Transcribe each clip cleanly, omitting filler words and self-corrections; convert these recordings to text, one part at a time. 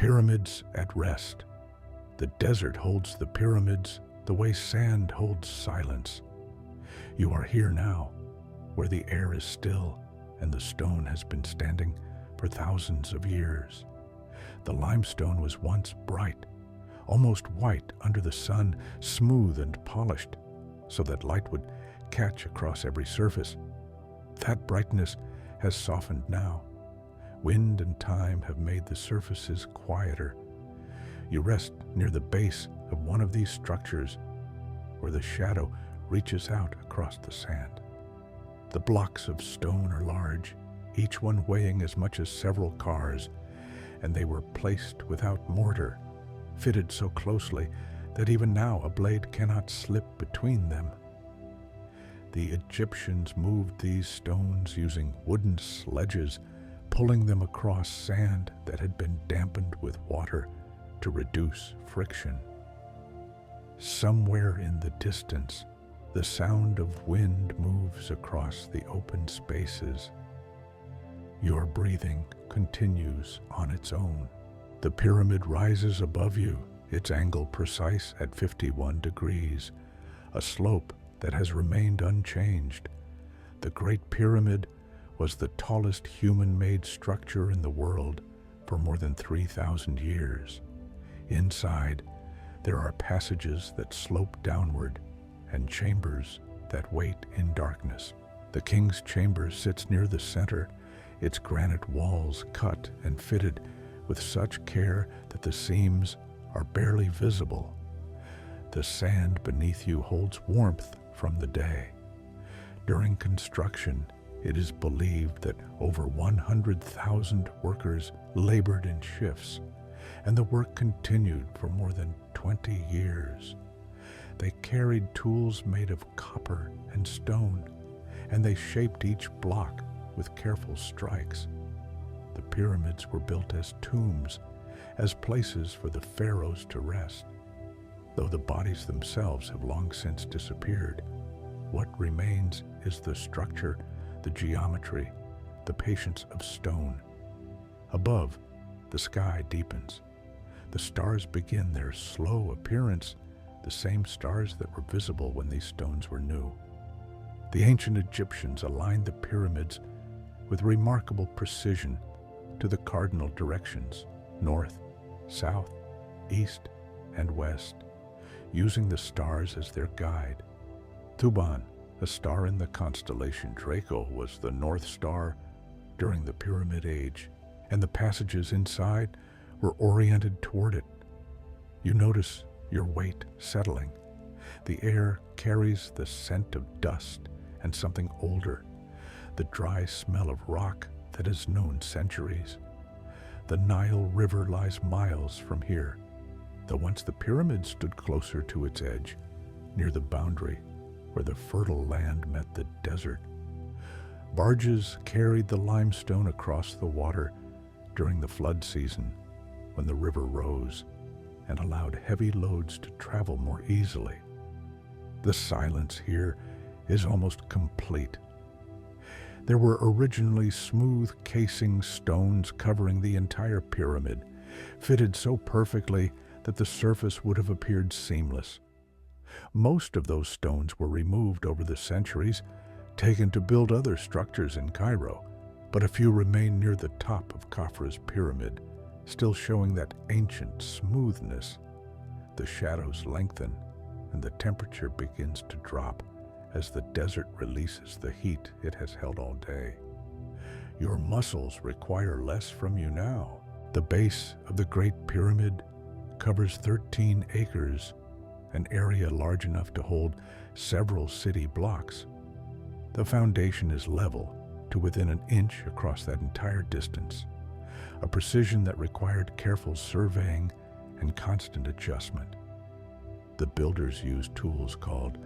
Pyramids at rest. The desert holds the pyramids the way sand holds silence. You are here now, where the air is still and the stone has been standing for thousands of years. The limestone was once bright, almost white under the sun, smooth and polished, so that light would catch across every surface. That brightness has softened now. Wind and time have made the surfaces quieter. You rest near the base of one of these structures, where the shadow reaches out across the sand. The blocks of stone are large, each one weighing as much as several cars, and they were placed without mortar, fitted so closely that even now a blade cannot slip between them. The Egyptians moved these stones using wooden sledges, pulling them across sand that had been dampened with water to reduce friction. Somewhere in the distance, the sound of wind moves across the open spaces. Your breathing continues on its own. The pyramid rises above you, its angle precise at 51 degrees, a slope that has remained unchanged. The Great Pyramid was the tallest human-made structure in the world for more than 3,000 years. Inside, there are passages that slope downward and chambers that wait in darkness. The king's chamber sits near the center, its granite walls cut and fitted with such care that the seams are barely visible. The sand beneath you holds warmth from the day. During construction, it is believed that over 100,000 workers labored in shifts, and the work continued for more than 20 years. They carried tools made of copper and stone, and they shaped each block with careful strikes. The pyramids were built as tombs, as places for the pharaohs to rest. Though the bodies themselves have long since disappeared, what remains is the structure, the geometry, the patience of stone. Above, the sky deepens. The stars begin their slow appearance, the same stars that were visible when these stones were new. The ancient Egyptians aligned the pyramids with remarkable precision to the cardinal directions, north, south, east, and west, using the stars as their guide. Thuban, a star in the constellation Draco, was the North Star during the Pyramid Age, and the passages inside were oriented toward it. You notice your weight settling. The air carries the scent of dust and something older, the dry smell of rock that has known centuries. The Nile River lies miles from here, though once the pyramid stood closer to its edge, near the boundary where the fertile land met the desert. Barges carried the limestone across the water during the flood season, when the river rose and allowed heavy loads to travel more easily. The silence here is almost complete. There were originally smooth casing stones covering the entire pyramid, fitted so perfectly that the surface would have appeared seamless. Most of those stones were removed over the centuries, taken to build other structures in Cairo, but a few remain near the top of Khafra's pyramid, still showing that ancient smoothness. The shadows lengthen and the temperature begins to drop as the desert releases the heat it has held all day. Your muscles require less from you now. The base of the Great Pyramid covers 13 acres, an area large enough to hold several city blocks. The foundation is level to within an inch across that entire distance, a precision that required careful surveying and constant adjustment. The builders used tools called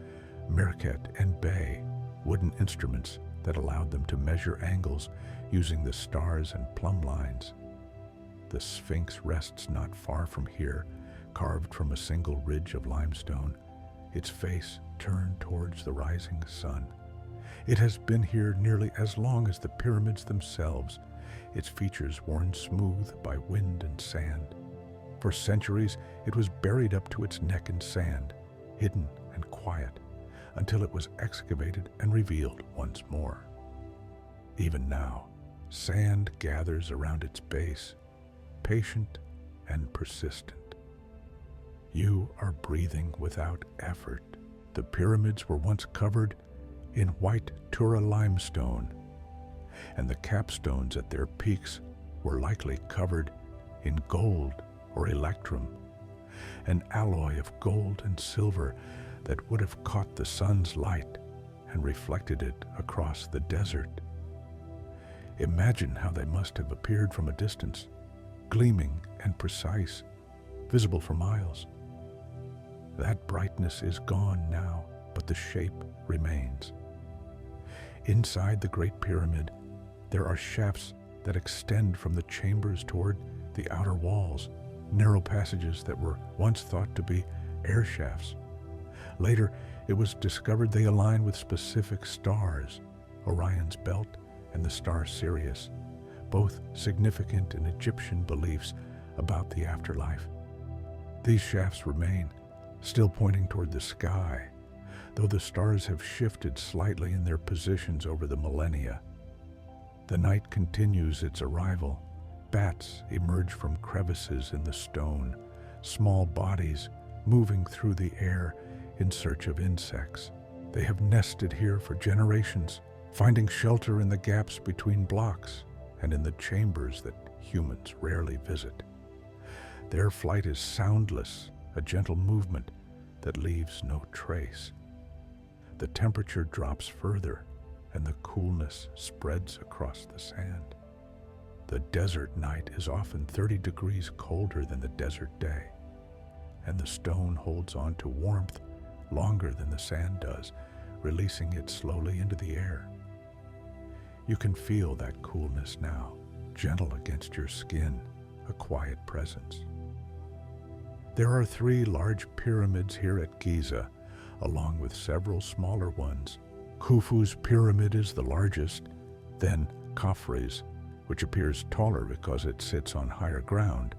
mirket and bay, wooden instruments that allowed them to measure angles using the stars and plumb lines. The Sphinx rests not far from here, carved from a single ridge of limestone, its face turned towards the rising sun. It has been here nearly as long as the pyramids themselves, its features worn smooth by wind and sand. For centuries, it was buried up to its neck in sand, hidden and quiet, until it was excavated and revealed once more. Even now, sand gathers around its base, patient and persistent. You are breathing without effort. The pyramids were once covered in white Tura limestone, and the capstones at their peaks were likely covered in gold or electrum, an alloy of gold and silver that would have caught the sun's light and reflected it across the desert. Imagine how they must have appeared from a distance, gleaming and precise, visible for miles. That brightness is gone now, but the shape remains. Inside the Great Pyramid, there are shafts that extend from the chambers toward the outer walls, narrow passages that were once thought to be air shafts. Later, it was discovered they align with specific stars, Orion's belt and the star Sirius, both significant in Egyptian beliefs about the afterlife. These shafts remain, still pointing toward the sky, though the stars have shifted slightly in their positions over the millennia. The night continues its arrival. Bats emerge from crevices in the stone, small bodies moving through the air in search of insects. They have nested here for generations, finding shelter in the gaps between blocks and in the chambers that humans rarely visit. Their flight is soundless, a gentle movement that leaves no trace. The temperature drops further, and the coolness spreads across the sand. The desert night is often 30 degrees colder than the desert day, and the stone holds on to warmth longer than the sand does, releasing it slowly into the air. You can feel that coolness now, gentle against your skin, a quiet presence. There are 3 large pyramids here at Giza, along with several smaller ones. Khufu's pyramid is the largest, then Khafre's, which appears taller because it sits on higher ground,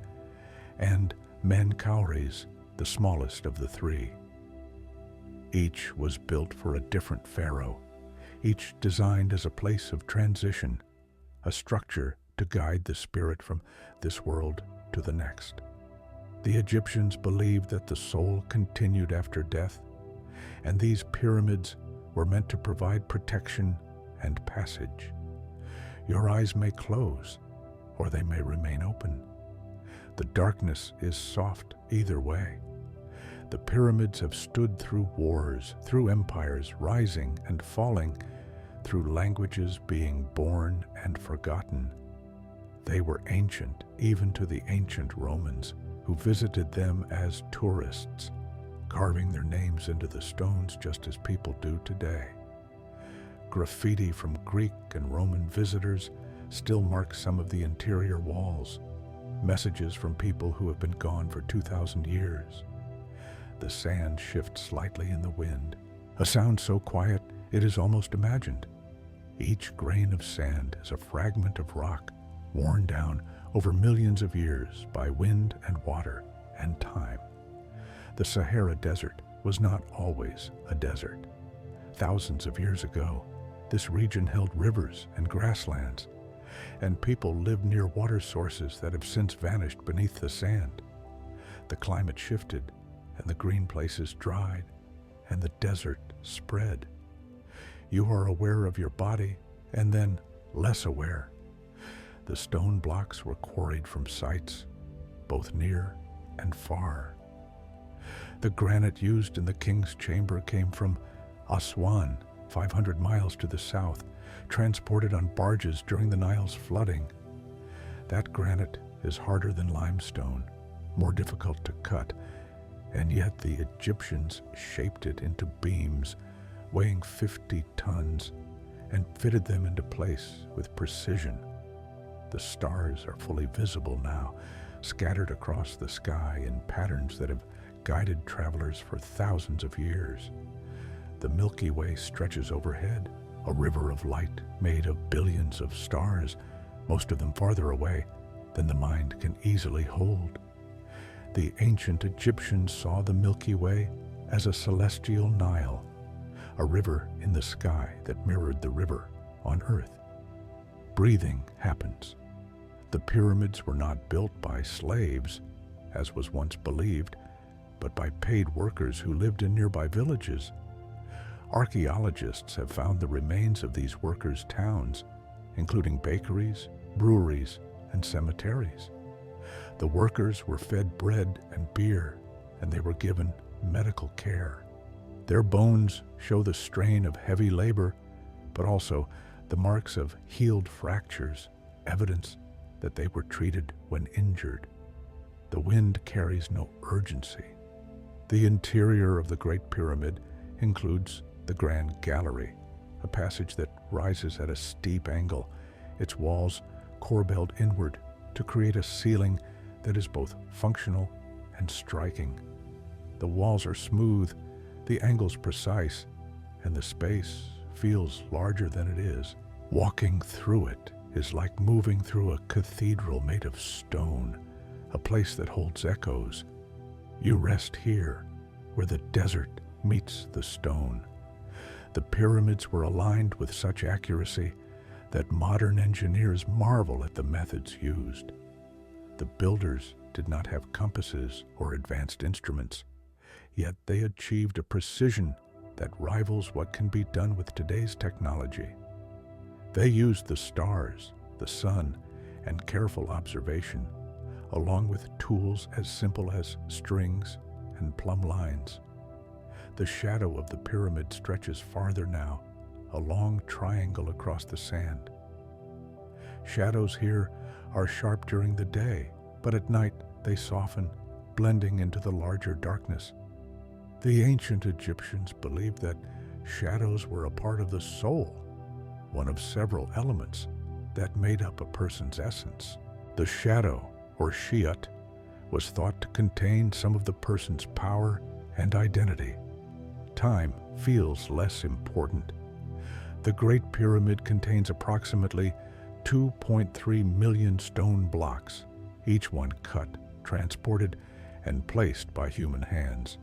and Menkauri's, the smallest of the 3. Each was built for a different pharaoh, each designed as a place of transition, a structure to guide the spirit from this world to the next. The Egyptians believed that the soul continued after death, and these pyramids were meant to provide protection and passage. Your eyes may close, or they may remain open. The darkness is soft either way. The pyramids have stood through wars, through empires rising and falling, through languages being born and forgotten. They were ancient, even to the ancient Romans, who visited them as tourists, carving their names into the stones just as people do today. Graffiti from Greek and Roman visitors still marks some of the interior walls, messages from people who have been gone for 2,000 years. The sand shifts slightly in the wind, a sound so quiet it is almost imagined. Each grain of sand is a fragment of rock, worn down over millions of years by wind and water and time. The Sahara Desert was not always a desert. Thousands of years ago, this region held rivers and grasslands, and people lived near water sources that have since vanished beneath the sand. The climate shifted, and the green places dried, and the desert spread. You are aware of your body, and then less aware. The stone blocks were quarried from sites, both near and far. The granite used in the king's chamber came from Aswan, 500 miles to the south, transported on barges during the Nile's flooding. That granite is harder than limestone, more difficult to cut, and yet the Egyptians shaped it into beams weighing 50 tons and fitted them into place with precision. The stars are fully visible now, scattered across the sky in patterns that have guided travelers for thousands of years. The Milky Way stretches overhead, a river of light made of billions of stars, most of them farther away than the mind can easily hold. The ancient Egyptians saw the Milky Way as a celestial Nile, a river in the sky that mirrored the river on earth. Breathing happens. The pyramids were not built by slaves, as was once believed, but by paid workers who lived in nearby villages. Archaeologists have found the remains of these workers' towns, including bakeries, breweries, and cemeteries. The workers were fed bread and beer, and they were given medical care. Their bones show the strain of heavy labor, but also the marks of healed fractures, evidence that they were treated when injured. The wind carries no urgency. The interior of the Great Pyramid includes the Grand Gallery, a passage that rises at a steep angle, its walls corbelled inward to create a ceiling that is both functional and striking. The walls are smooth, the angles precise, and the space feels larger than it is. Walking through it is like moving through a cathedral made of stone, a place that holds echoes. You rest here, where the desert meets the stone. The pyramids were aligned with such accuracy that modern engineers marvel at the methods used. The builders did not have compasses or advanced instruments, yet they achieved a precision that rivals what can be done with today's technology. They used the stars, the sun, and careful observation, along with tools as simple as strings and plumb lines. The shadow of the pyramid stretches farther now, a long triangle across the sand. Shadows here are sharp during the day, but at night they soften, blending into the larger darkness. The ancient Egyptians believed that shadows were a part of the soul, one of several elements that made up a person's essence. The shadow, or shiat, was thought to contain some of the person's power and identity. Time feels less important. The Great Pyramid contains approximately 2.3 million stone blocks, each one cut, transported, and placed by human hands.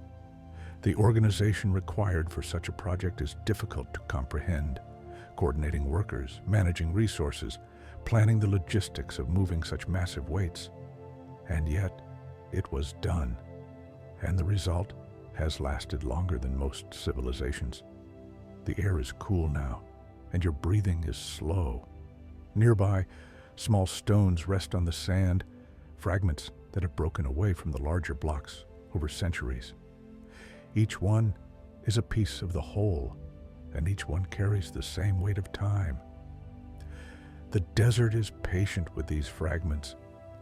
The organization required for such a project is difficult to comprehend. Coordinating workers, managing resources, planning the logistics of moving such massive weights. And yet, it was done, and the result has lasted longer than most civilizations. The air is cool now, and your breathing is slow. Nearby, small stones rest on the sand, fragments that have broken away from the larger blocks over centuries. Each one is a piece of the whole, and each one carries the same weight of time. The desert is patient with these fragments,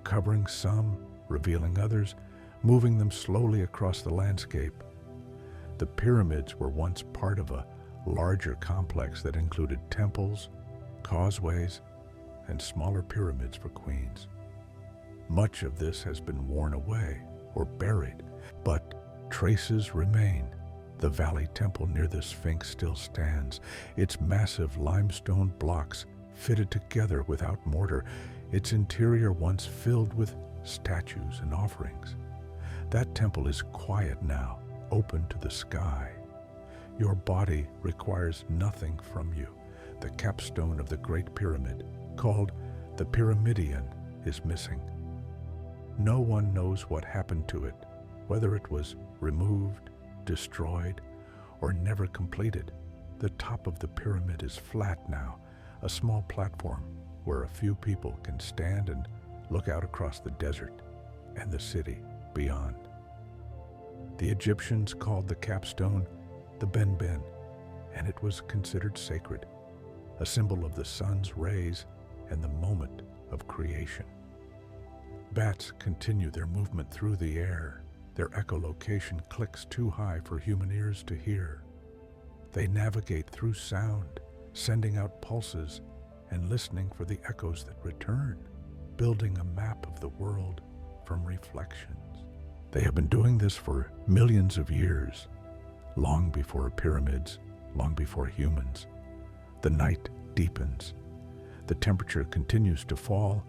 covering some, revealing others, moving them slowly across the landscape. The pyramids were once part of a larger complex that included temples, causeways, and smaller pyramids for queens. Much of this has been worn away or buried, but traces remain. The Valley Temple near the Sphinx still stands, its massive limestone blocks fitted together without mortar, its interior once filled with statues and offerings. That temple is quiet now, open to the sky. Your body requires nothing from you. The capstone of the Great Pyramid, called the Pyramidion, is missing. No one knows what happened to it, whether it was removed, destroyed, or never completed. The top of the pyramid is flat now, a small platform where a few people can stand and look out across the desert and the city beyond. The Egyptians called the capstone the Ben, and it was considered sacred, a symbol of the sun's rays and the moment of creation. Bats continue their movement through the air. Their echolocation clicks too high for human ears to hear. They navigate through sound, sending out pulses and listening for the echoes that return, building a map of the world from reflections. They have been doing this for millions of years, long before pyramids, long before humans. The night deepens. The temperature continues to fall,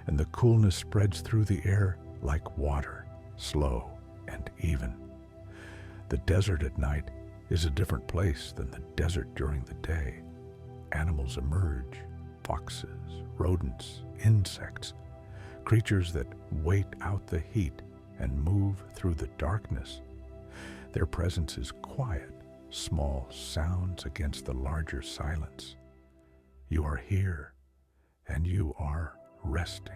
and the coolness spreads through the air like water, slow, and even. The desert at night is a different place than the desert during the day. Animals emerge, foxes, rodents, insects, creatures that wait out the heat and move through the darkness. Their presence is quiet, small sounds against the larger silence. You are here, and you are resting.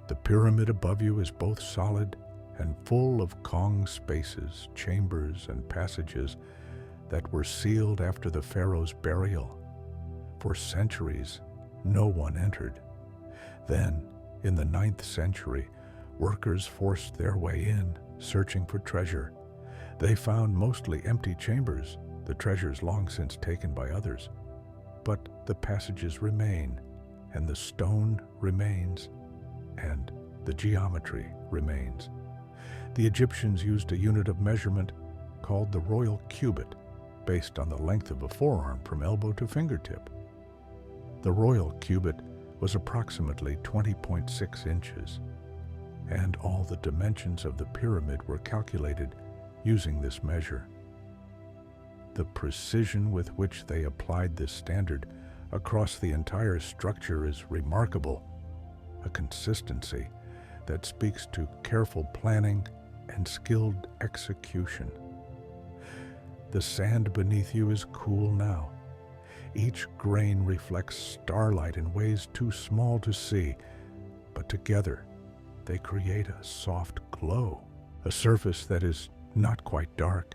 The pyramid above you is both solid and full of Kong spaces, chambers, and passages that were sealed after the pharaoh's burial. For centuries, no one entered. Then, in the 9th century, workers forced their way in, searching for treasure. They found mostly empty chambers, the treasures long since taken by others. But the passages remain, and the stone remains, and the geometry remains. The Egyptians used a unit of measurement called the royal cubit, based on the length of a forearm from elbow to fingertip. The royal cubit was approximately 20.6 inches, and all the dimensions of the pyramid were calculated using this measure. The precision with which they applied this standard across the entire structure is remarkable, a consistency that speaks to careful planning and skilled execution. The sand beneath you is cool now. Each grain reflects starlight in ways too small to see, but together they create a soft glow, a surface that is not quite dark.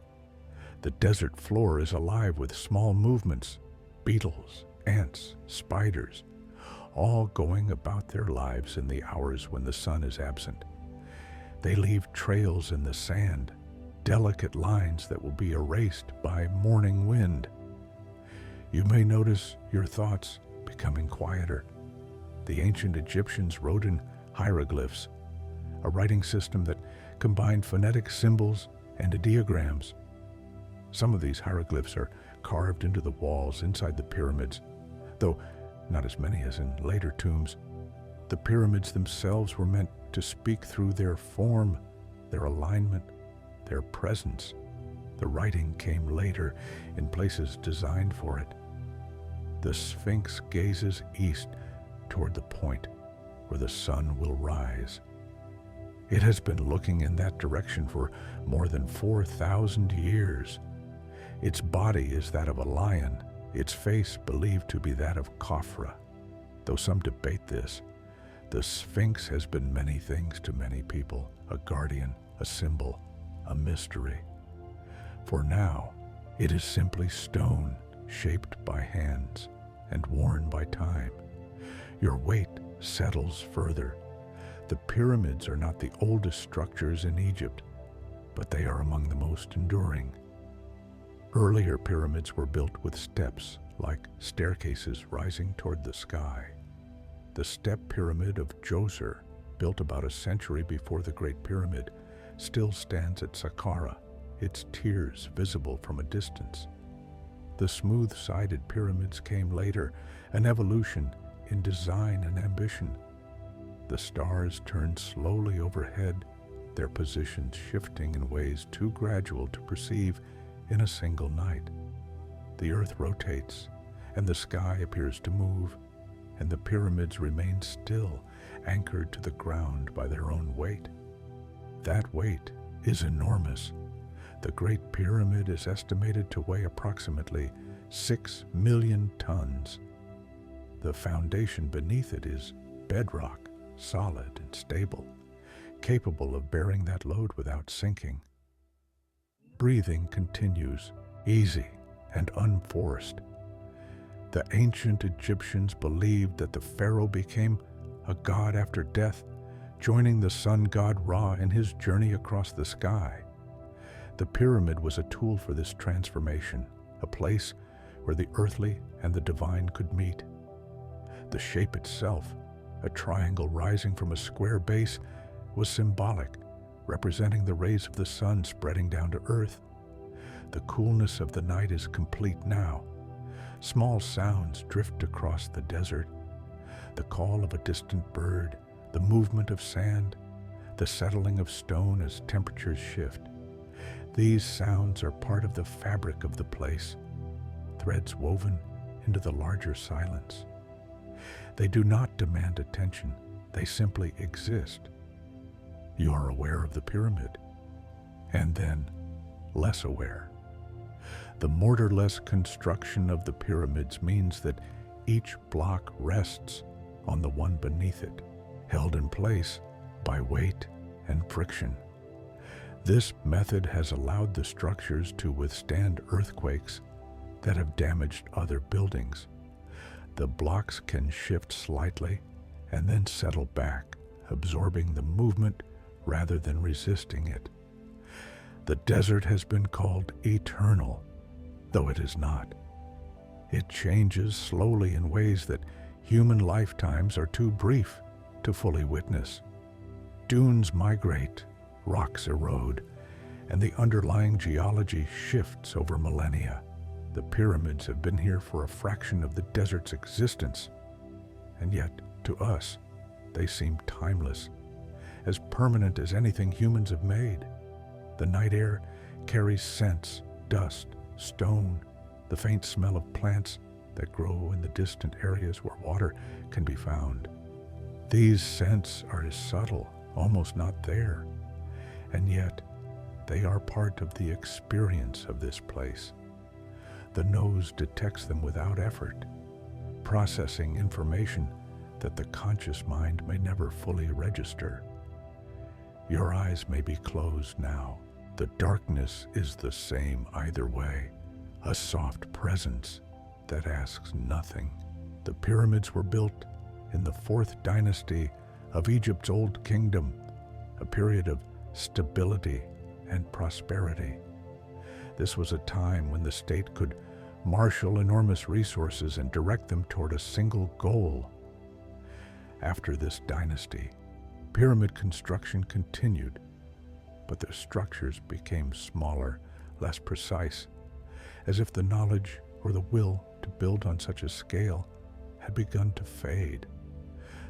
The desert floor is alive with small movements, beetles, ants, spiders, all going about their lives in the hours when the sun is absent. They leave trails in the sand, delicate lines that will be erased by morning wind. You may notice your thoughts becoming quieter. The ancient Egyptians wrote in hieroglyphs, a writing system that combined phonetic symbols and ideograms. Some of these hieroglyphs are carved into the walls inside the pyramids, though not as many as in later tombs. The pyramids themselves were meant to speak through their form, their alignment, their presence. The writing came later in places designed for it. The Sphinx gazes east toward the point where the sun will rise. It has been looking in that direction for more than 4,000 years. Its body is that of a lion, its face believed to be that of Khafra. Though some debate this, the Sphinx has been many things to many people, a guardian, a symbol, a mystery. For now, it is simply stone shaped by hands and worn by time. Your weight settles further. The pyramids are not the oldest structures in Egypt, but they are among the most enduring. Earlier pyramids were built with steps, like staircases rising toward the sky. The step pyramid of Djoser, built about a century before the Great Pyramid, still stands at Saqqara, its tiers visible from a distance. The smooth-sided pyramids came later, an evolution in design and ambition. The stars turned slowly overhead, their positions shifting in ways too gradual to perceive in a single night. The earth rotates, and the sky appears to move, and the pyramids remain still, anchored to the ground by their own weight. That weight is enormous. The Great Pyramid is estimated to weigh approximately 6 million tons. The foundation beneath it is bedrock, solid and stable, capable of bearing that load without sinking. Breathing continues, easy and unforced. The ancient Egyptians believed that the pharaoh became a god after death, joining the sun god Ra in his journey across the sky. The pyramid was a tool for this transformation, a place where the earthly and the divine could meet. The shape itself, a triangle rising from a square base, was symbolic, representing the rays of the sun spreading down to earth. The coolness of the night is complete now. Small sounds drift across the desert. The call of a distant bird, the movement of sand, the settling of stone as temperatures shift. These sounds are part of the fabric of the place, threads woven into the larger silence. They do not demand attention, they simply exist. You are aware of the pyramid, and then less aware. The mortarless construction of the pyramids means that each block rests on the one beneath it, held in place by weight and friction. This method has allowed the structures to withstand earthquakes that have damaged other buildings. The blocks can shift slightly and then settle back, absorbing the movement rather than resisting it. The desert has been called eternal, though it is not. It changes slowly in ways that human lifetimes are too brief to fully witness. Dunes migrate, rocks erode, and the underlying geology shifts over millennia. The pyramids have been here for a fraction of the desert's existence, and yet, to us, they seem timeless, as permanent as anything humans have made. The night air carries scents, dust, stone, the faint smell of plants that grow in the distant areas where water can be found. These scents are as subtle, almost not there, and yet they are part of the experience of this place. The nose detects them without effort, processing information that the conscious mind may never fully register. Your eyes may be closed now. The darkness is the same either way, a soft presence that asks nothing. The pyramids were built in the 4th dynasty of Egypt's Old Kingdom, a period of stability and prosperity. This was a time when the state could marshal enormous resources and direct them toward a single goal. After this dynasty, pyramid construction continued, but the structures became smaller, less precise, as if the knowledge or the will to build on such a scale had begun to fade.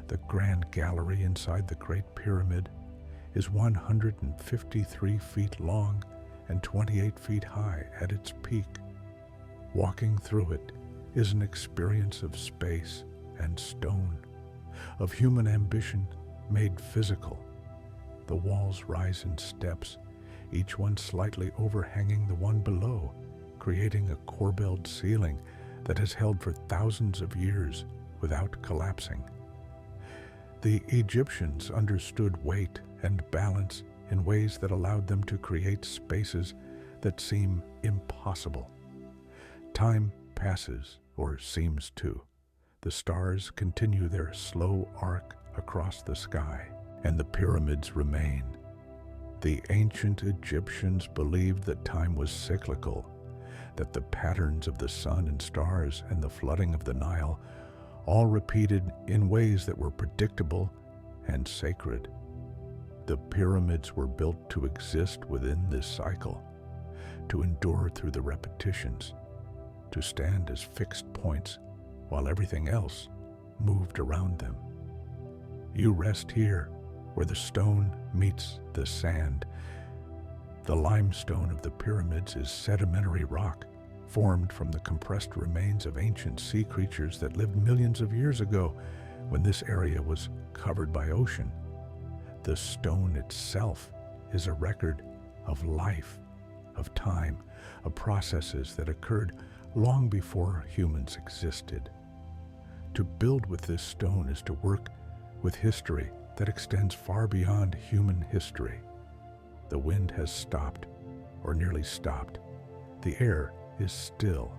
The grand gallery inside the Great Pyramid is 153 feet long and 28 feet high at its peak. Walking through it is an experience of space and stone, of human ambition made physical. The walls rise in steps, each one slightly overhanging the one below, creating a corbelled ceiling that has held for thousands of years without collapsing. The Egyptians understood weight and balance in ways that allowed them to create spaces that seem impossible. Time passes, or seems to. The stars continue their slow arc across the sky, and the pyramids remain. The ancient Egyptians believed that time was cyclical, that the patterns of the sun and stars and the flooding of the Nile all repeated in ways that were predictable and sacred. The pyramids were built to exist within this cycle, to endure through the repetitions, to stand as fixed points while everything else moved around them. You rest here where the stone meets the sand. The limestone of the pyramids is sedimentary rock, formed from the compressed remains of ancient sea creatures that lived millions of years ago when this area was covered by ocean. The stone itself is a record of life, of time, of processes that occurred long before humans existed. To build with this stone is to work with history that extends far beyond human history. The wind has stopped, or nearly stopped. The air is still,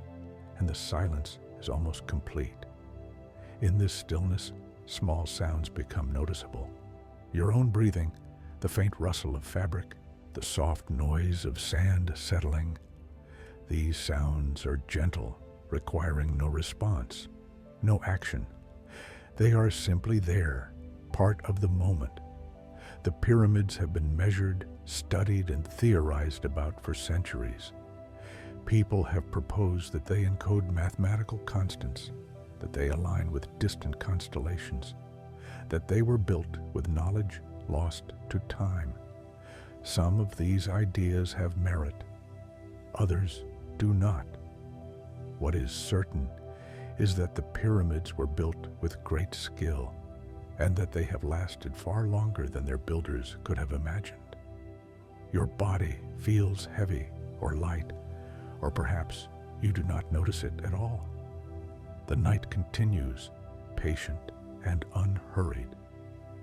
and the silence is almost complete. In this stillness, small sounds become noticeable. Your own breathing, the faint rustle of fabric, the soft noise of sand settling. These sounds are gentle, requiring no response, no action. They are simply there, part of the moment. The pyramids have been measured, studied, and theorized about for centuries. People have proposed that they encode mathematical constants, that they align with distant constellations, that they were built with knowledge lost to time. Some of these ideas have merit, others do not. What is certain is that the pyramids were built with great skill, and that they have lasted far longer than their builders could have imagined. Your body feels heavy or light, or perhaps you do not notice it at all. The night continues, patient and unhurried.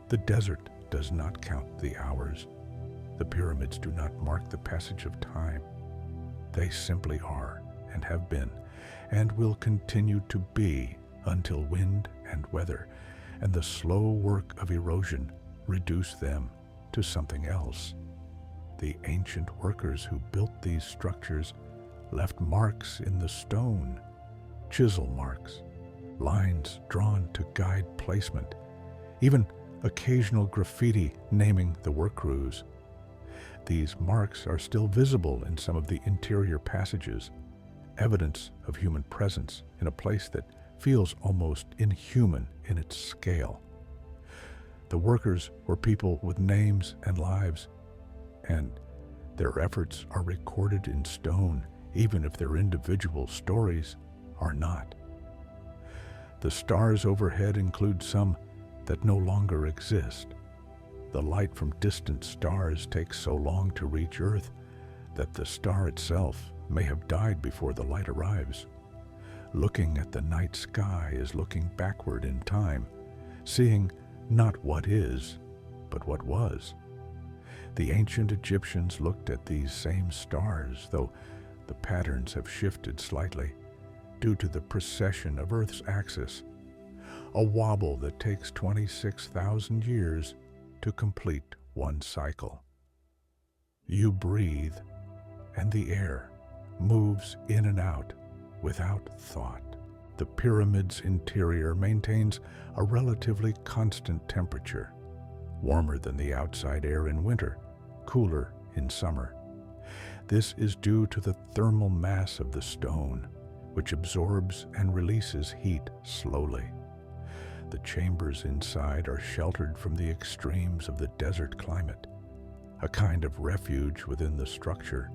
The desert does not count the hours. The pyramids do not mark the passage of time. They simply are, and have been, and will continue to be until wind and weather and the slow work of erosion reduce them to something else. The ancient workers who built these structures left marks in the stone, chisel marks, lines drawn to guide placement, even occasional graffiti naming the work crews. These marks are still visible in some of the interior passages, evidence of human presence in a place that feels almost inhuman in its scale. The workers were people with names and lives, and their efforts are recorded in stone, even if their individual stories are not. The stars overhead include some that no longer exist. The light from distant stars takes so long to reach Earth that the star itself may have died before the light arrives. Looking at the night sky is looking backward in time, seeing not what is, but what was. The ancient Egyptians looked at these same stars, though the patterns have shifted slightly due to the precession of Earth's axis, a wobble that takes 26,000 years to complete one cycle. You breathe, and the air moves in and out without thought. The pyramid's interior maintains a relatively constant temperature, warmer than the outside air in winter, cooler in summer. This is due to the thermal mass of the stone, which absorbs and releases heat slowly. The chambers inside are sheltered from the extremes of the desert climate, a kind of refuge within the structure.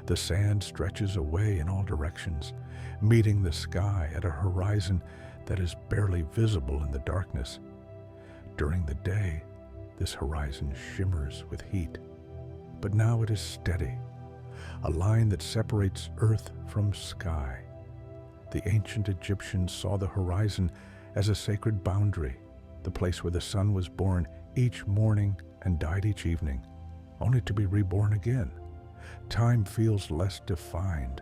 The sand stretches away in all directions, meeting the sky at a horizon that is barely visible in the darkness. During the day, this horizon shimmers with heat, but now it is steady, a line that separates earth from sky. The ancient Egyptians saw the horizon as a sacred boundary, the place where the sun was born each morning and died each evening, only to be reborn again. Time feels less defined.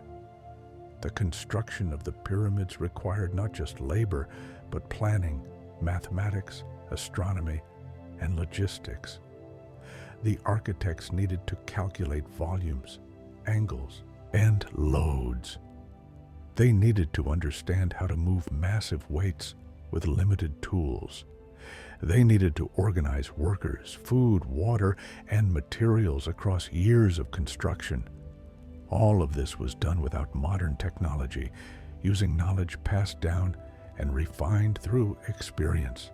The construction of the pyramids required not just labor, but planning, mathematics, astronomy, and logistics. The architects needed to calculate volumes, angles, and loads. They needed to understand how to move massive weights with limited tools. They needed to organize workers, food, water, and materials across years of construction. All of this was done without modern technology, using knowledge passed down and refined through experience.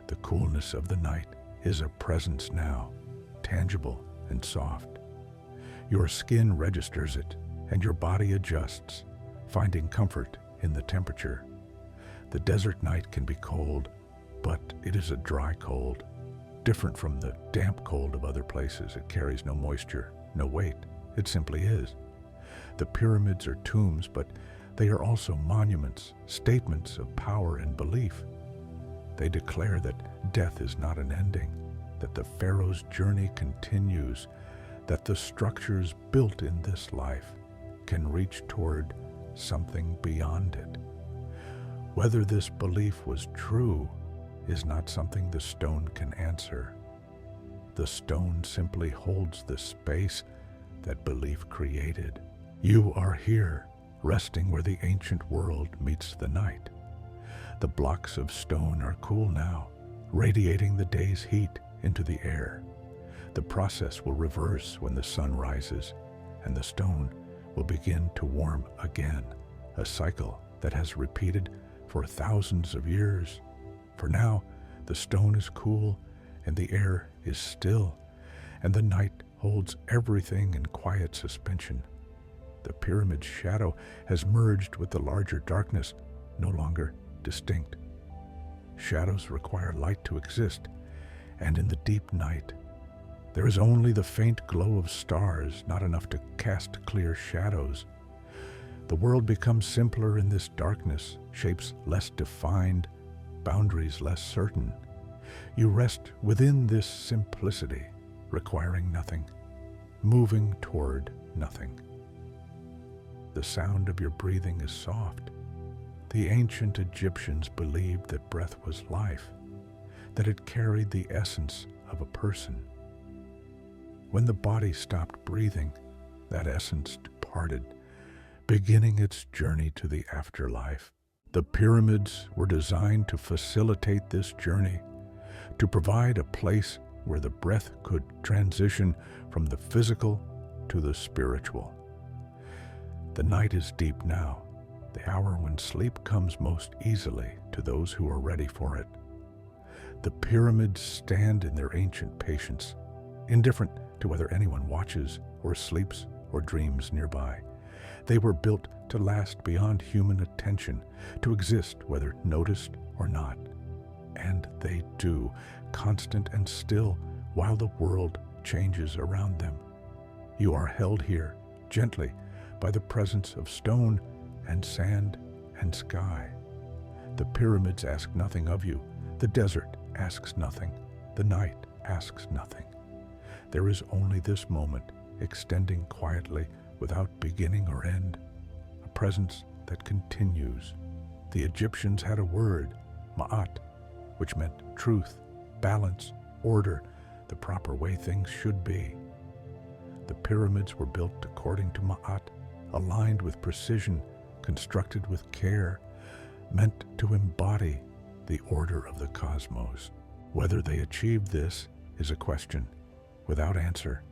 The coolness of the night is a presence now, tangible and soft. Your skin registers it, and your body adjusts, finding comfort in the temperature. The desert night can be cold, but it is a dry cold, different from the damp cold of other places. It carries no moisture, no weight. It simply is. The pyramids are tombs, but they are also monuments, statements of power and belief. They declare that death is not an ending, that the pharaoh's journey continues, that the structures built in this life can reach toward something beyond it. Whether this belief was true is not something the stone can answer. The stone simply holds the space that belief created. You are here, resting where the ancient world meets the night. The blocks of stone are cool now, radiating the day's heat into the air. The process will reverse when the sun rises, and the stone will begin to warm again, a cycle that has repeated for thousands of years. For now, the stone is cool and the air is still, and the night holds everything in quiet suspension. The pyramid's shadow has merged with the larger darkness, no longer distinct. Shadows require light to exist, and in the deep night, there is only the faint glow of stars, not enough to cast clear shadows. The world becomes simpler in this darkness, shapes less defined, boundaries less certain. You rest within this simplicity, requiring nothing, moving toward nothing. The sound of your breathing is soft. The ancient Egyptians believed that breath was life, that it carried the essence of a person. When the body stopped breathing, that essence departed, beginning its journey to the afterlife. The pyramids were designed to facilitate this journey, to provide a place where the breath could transition from the physical to the spiritual. The night is deep now, the hour when sleep comes most easily to those who are ready for it. The pyramids stand in their ancient patience, indifferent to whether anyone watches or sleeps or dreams nearby. They were built to last beyond human attention, to exist whether noticed or not. And they do, constant and still, while the world changes around them. You are held here, gently, by the presence of stone and sand and sky. The pyramids ask nothing of you. The desert asks nothing. The night asks nothing. There is only this moment, extending quietly without beginning or end, a presence that continues. The Egyptians had a word, ma'at, which meant truth, balance, order, the proper way things should be. The pyramids were built according to ma'at, aligned with precision, constructed with care, meant to embody the order of the cosmos. Whether they achieved this is a question without answer.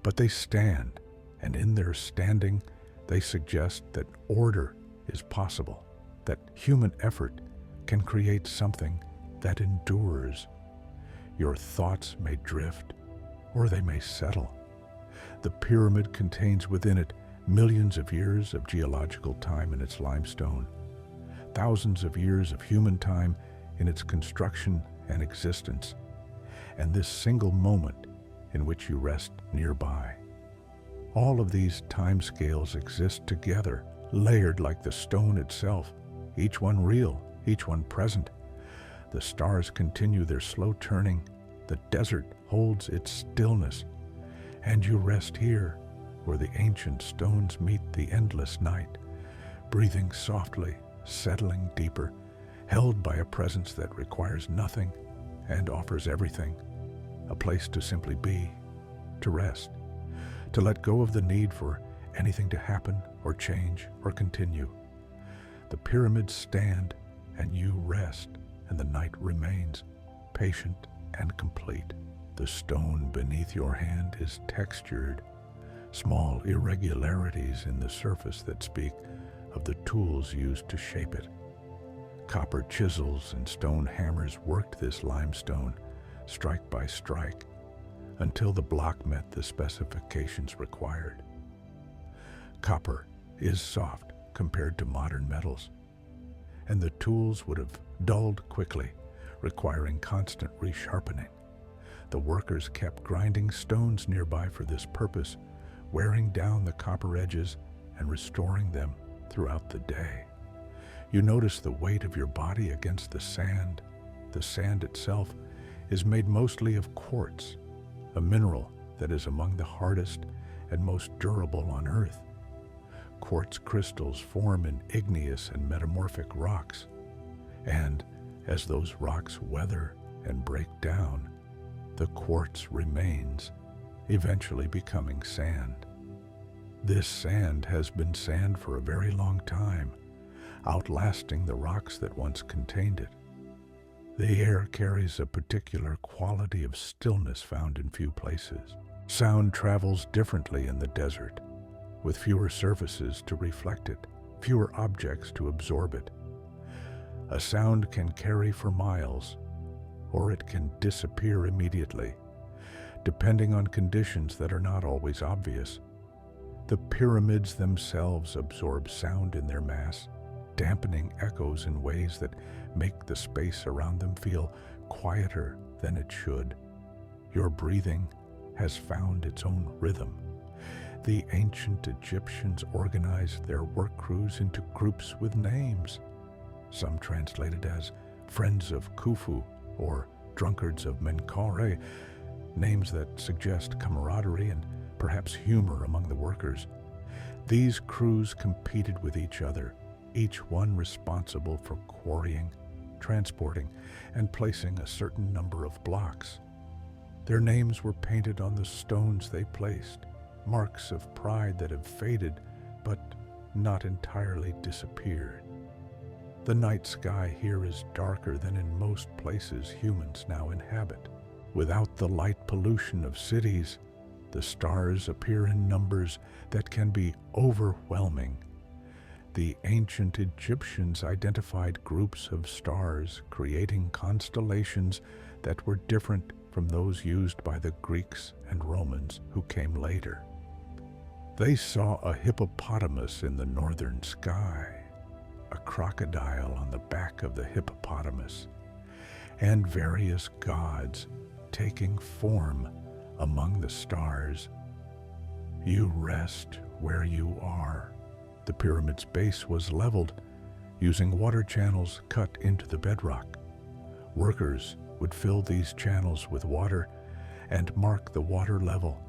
But they stand, and in their standing, they suggest that order is possible, that human effort can create something that endures. Your thoughts may drift, or they may settle. The pyramid contains within it millions of years of geological time in its limestone, thousands of years of human time in its construction and existence, and this single moment in which you rest nearby. All of these time scales exist together, layered like the stone itself, each one real, each one present. The stars continue their slow turning, the desert holds its stillness, and you rest here where the ancient stones meet the endless night, breathing softly, settling deeper, held by a presence that requires nothing and offers everything, a place to simply be, to rest, to let go of the need for anything to happen or change or continue. The pyramids stand and you rest, and the night remains patient and complete. The stone beneath your hand is textured, small irregularities in the surface that speak of the tools used to shape it. Copper chisels and stone hammers worked this limestone, strike by strike, until the block met the specifications required. Copper is soft compared to modern metals, and the tools would have dulled quickly, requiring constant resharpening. The workers kept grinding stones nearby for this purpose, wearing down the copper edges and restoring them throughout the day. You notice the weight of your body against the sand. The sand itself is made mostly of quartz, a mineral that is among the hardest and most durable on Earth. Quartz crystals form in igneous and metamorphic rocks, and as those rocks weather and break down, the quartz remains, eventually becoming sand. This sand has been sand for a very long time, outlasting the rocks that once contained it. The air carries a particular quality of stillness found in few places. Sound travels differently in the desert, with fewer surfaces to reflect it, fewer objects to absorb it. A sound can carry for miles, or it can disappear immediately, depending on conditions that are not always obvious. The pyramids themselves absorb sound in their mass, dampening echoes in ways that make the space around them feel quieter than it should. Your breathing has found its own rhythm. The ancient Egyptians organized their work crews into groups with names, some translated as Friends of Khufu or Drunkards of Menkaure, names that suggest camaraderie and perhaps humor among the workers. These crews competed with each other, each one responsible for quarrying, transporting, and placing a certain number of blocks. Their names were painted on the stones they placed, marks of pride that have faded but not entirely disappeared. The night sky here is darker than in most places humans now inhabit. Without the light pollution of cities, the stars appear in numbers that can be overwhelming. The ancient Egyptians identified groups of stars, creating constellations that were different from those used by the Greeks and Romans who came later. They saw a hippopotamus in the northern sky, a crocodile on the back of the hippopotamus, and various gods taking form among the stars. You rest where you are. The pyramid's base was leveled using water channels cut into the bedrock. Workers would fill these channels with water and mark the water level,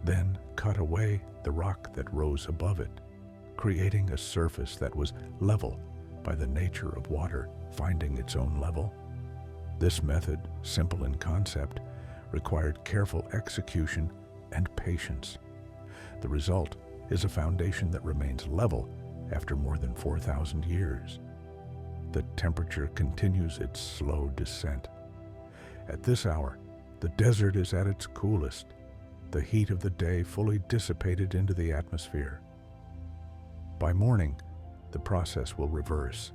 then cut away the rock that rose above it, creating a surface that was level by the nature of water finding its own level. This method, simple in concept, required careful execution and patience. The result is a foundation that remains level after more than 4,000 years. The temperature continues its slow descent. At this hour, the desert is at its coolest, the heat of the day fully dissipated into the atmosphere. By morning, the process will reverse,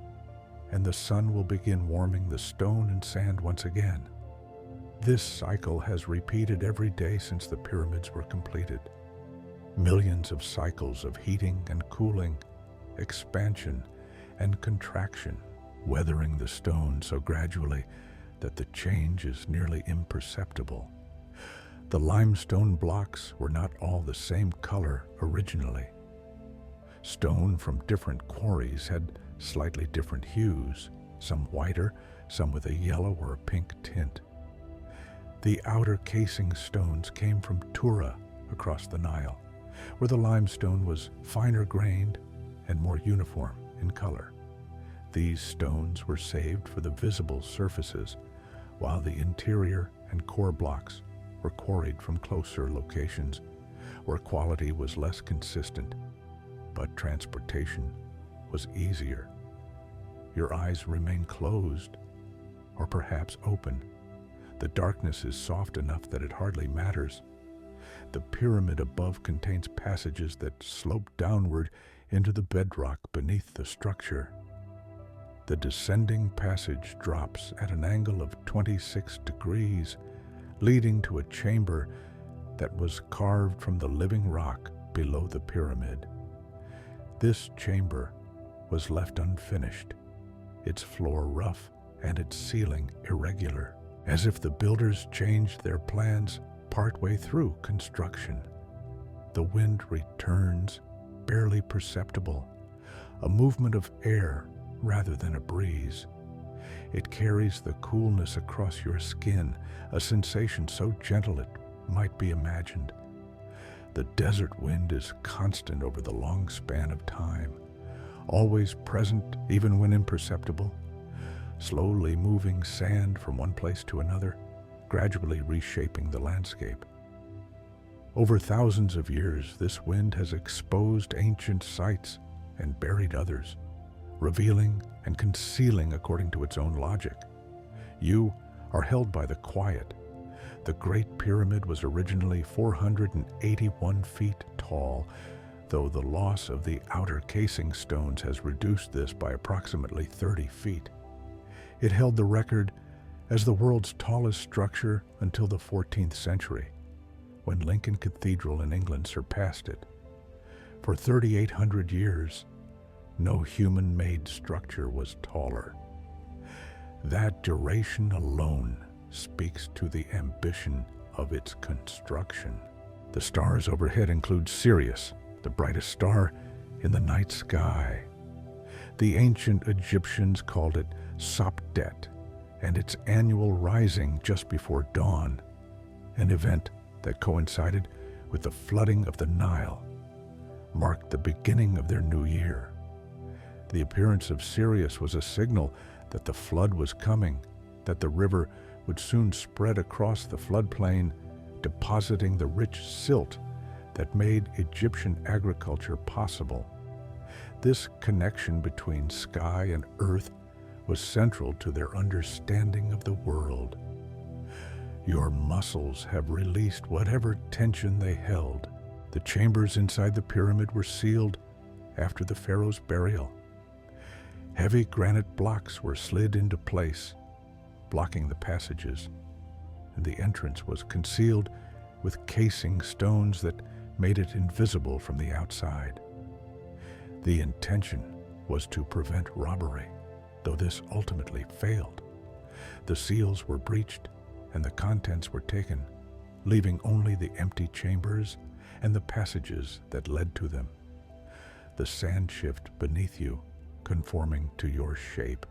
and the sun will begin warming the stone and sand once again. This cycle has repeated every day since the pyramids were completed. Millions of cycles of heating and cooling, expansion and contraction, weathering the stone so gradually that the change is nearly imperceptible. The limestone blocks were not all the same color originally. Stone from different quarries had slightly different hues, some whiter, some with a yellow or a pink tint. The outer casing stones came from Tura across the Nile, where the limestone was finer grained and more uniform in color. These stones were saved for the visible surfaces, while the interior and core blocks were quarried from closer locations where quality was less consistent, but transportation was easier. Your eyes remain closed, or perhaps open. The darkness is soft enough that it hardly matters. The pyramid above contains passages that slope downward into the bedrock beneath the structure. The descending passage drops at an angle of 26 degrees, leading to a chamber that was carved from the living rock below the pyramid. This chamber was left unfinished, its floor rough and its ceiling irregular, as if the builders changed their plans partway through construction. The wind returns, barely perceptible, a movement of air rather than a breeze. It carries the coolness across your skin, a sensation so gentle it might be imagined. The desert wind is constant over the long span of time, always present even when imperceptible, slowly moving sand from one place to another, gradually reshaping the landscape. Over thousands of years, this wind has exposed ancient sites and buried others, revealing and concealing according to its own logic. You are held by the quiet. The Great Pyramid was originally 481 feet tall, though the loss of the outer casing stones has reduced this by approximately 30 feet. It held the record as the world's tallest structure until the 14th century, when Lincoln Cathedral in England surpassed it. For 3,800 years, no human-made structure was taller. That duration alone speaks to the ambition of its construction. The stars overhead include Sirius, the brightest star in the night sky. The ancient Egyptians called it Sopdet, and its annual rising just before dawn, an event that coincided with the flooding of the Nile, marked the beginning of their new year. The appearance of Sirius was a signal that the flood was coming, that the river would soon spread across the floodplain, depositing the rich silt that made Egyptian agriculture possible. This connection between sky and earth was central to their understanding of the world. Your muscles have released whatever tension they held. The chambers inside the pyramid were sealed after the pharaoh's burial. Heavy granite blocks were slid into place, blocking the passages, and the entrance was concealed with casing stones that made it invisible from the outside. The intention was to prevent robbery, though this ultimately failed. The seals were breached and the contents were taken, leaving only the empty chambers and the passages that led to them. The sand shift beneath you, conforming to your shape.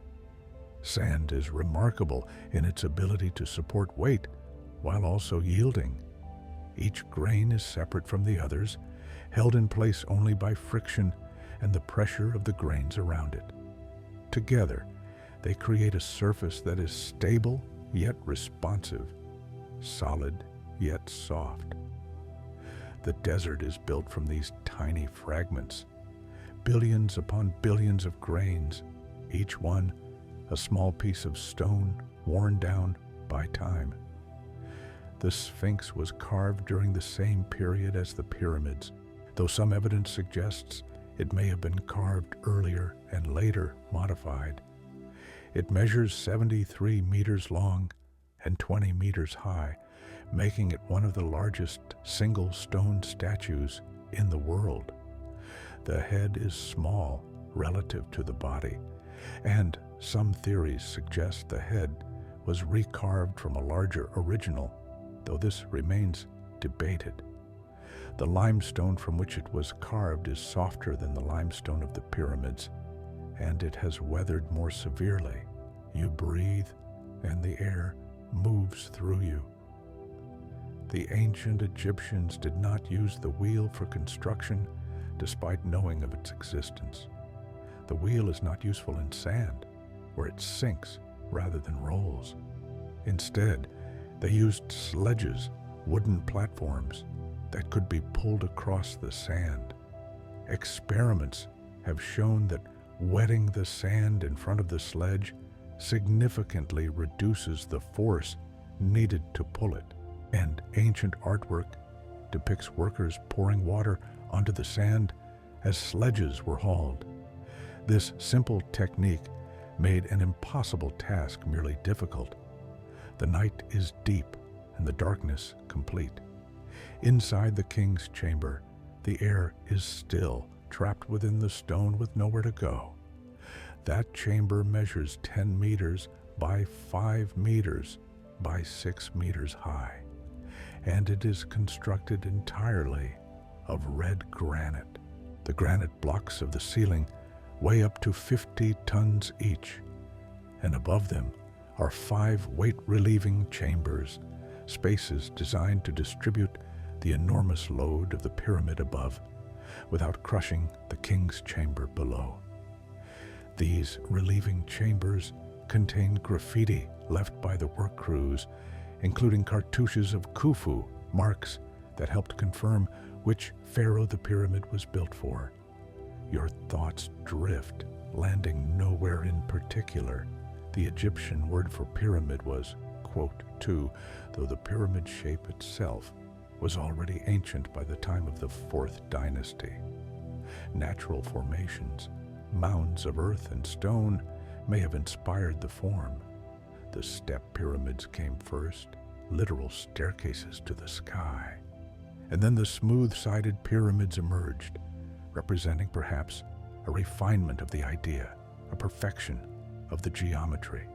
Sand is remarkable in its ability to support weight while also yielding. Each grain is separate from the others, held in place only by friction and the pressure of the grains around it. Together, they create a surface that is stable yet responsive, solid yet soft. The desert is built from these tiny fragments, billions upon billions of grains, each one a small piece of stone worn down by time. The Sphinx was carved during the same period as the pyramids, though some evidence suggests it may have been carved earlier and later modified. It measures 73 meters long and 20 meters high, making it one of the largest single stone statues in the world. The head is small relative to the body, and some theories suggest the head was recarved from a larger original, though this remains debated. The limestone from which it was carved is softer than the limestone of the pyramids, and it has weathered more severely. You breathe, and the air moves through you. The ancient Egyptians did not use the wheel for construction, despite knowing of its existence. The wheel is not useful in sand, where it sinks rather than rolls. Instead, they used sledges, wooden platforms, that could be pulled across the sand. Experiments have shown that wetting the sand in front of the sledge significantly reduces the force needed to pull it, and ancient artwork depicts workers pouring water onto the sand as sledges were hauled. This simple technique made an impossible task merely difficult. The night is deep and the darkness complete. Inside the king's chamber, the air is still, trapped within the stone with nowhere to go. That chamber measures 10 meters by 5 meters by 6 meters high, and it is constructed entirely of red granite. The granite blocks of the ceiling weigh up to 50 tons each, and above them are 5 weight-relieving chambers, spaces designed to distribute the enormous load of the pyramid above without crushing the king's chamber below. These relieving chambers contain graffiti left by the work crews, including cartouches of Khufu, marks that helped confirm which pharaoh the pyramid was built for. Your thoughts drift, landing nowhere in particular. The Egyptian word for pyramid was, quote, two, though the pyramid shape itself was already ancient by the time of the 4th dynasty. Natural formations, mounds of earth and stone, may have inspired the form. The step pyramids came first, literal staircases to the sky. And then the smooth-sided pyramids emerged, representing perhaps a refinement of the idea, a perfection of the geometry.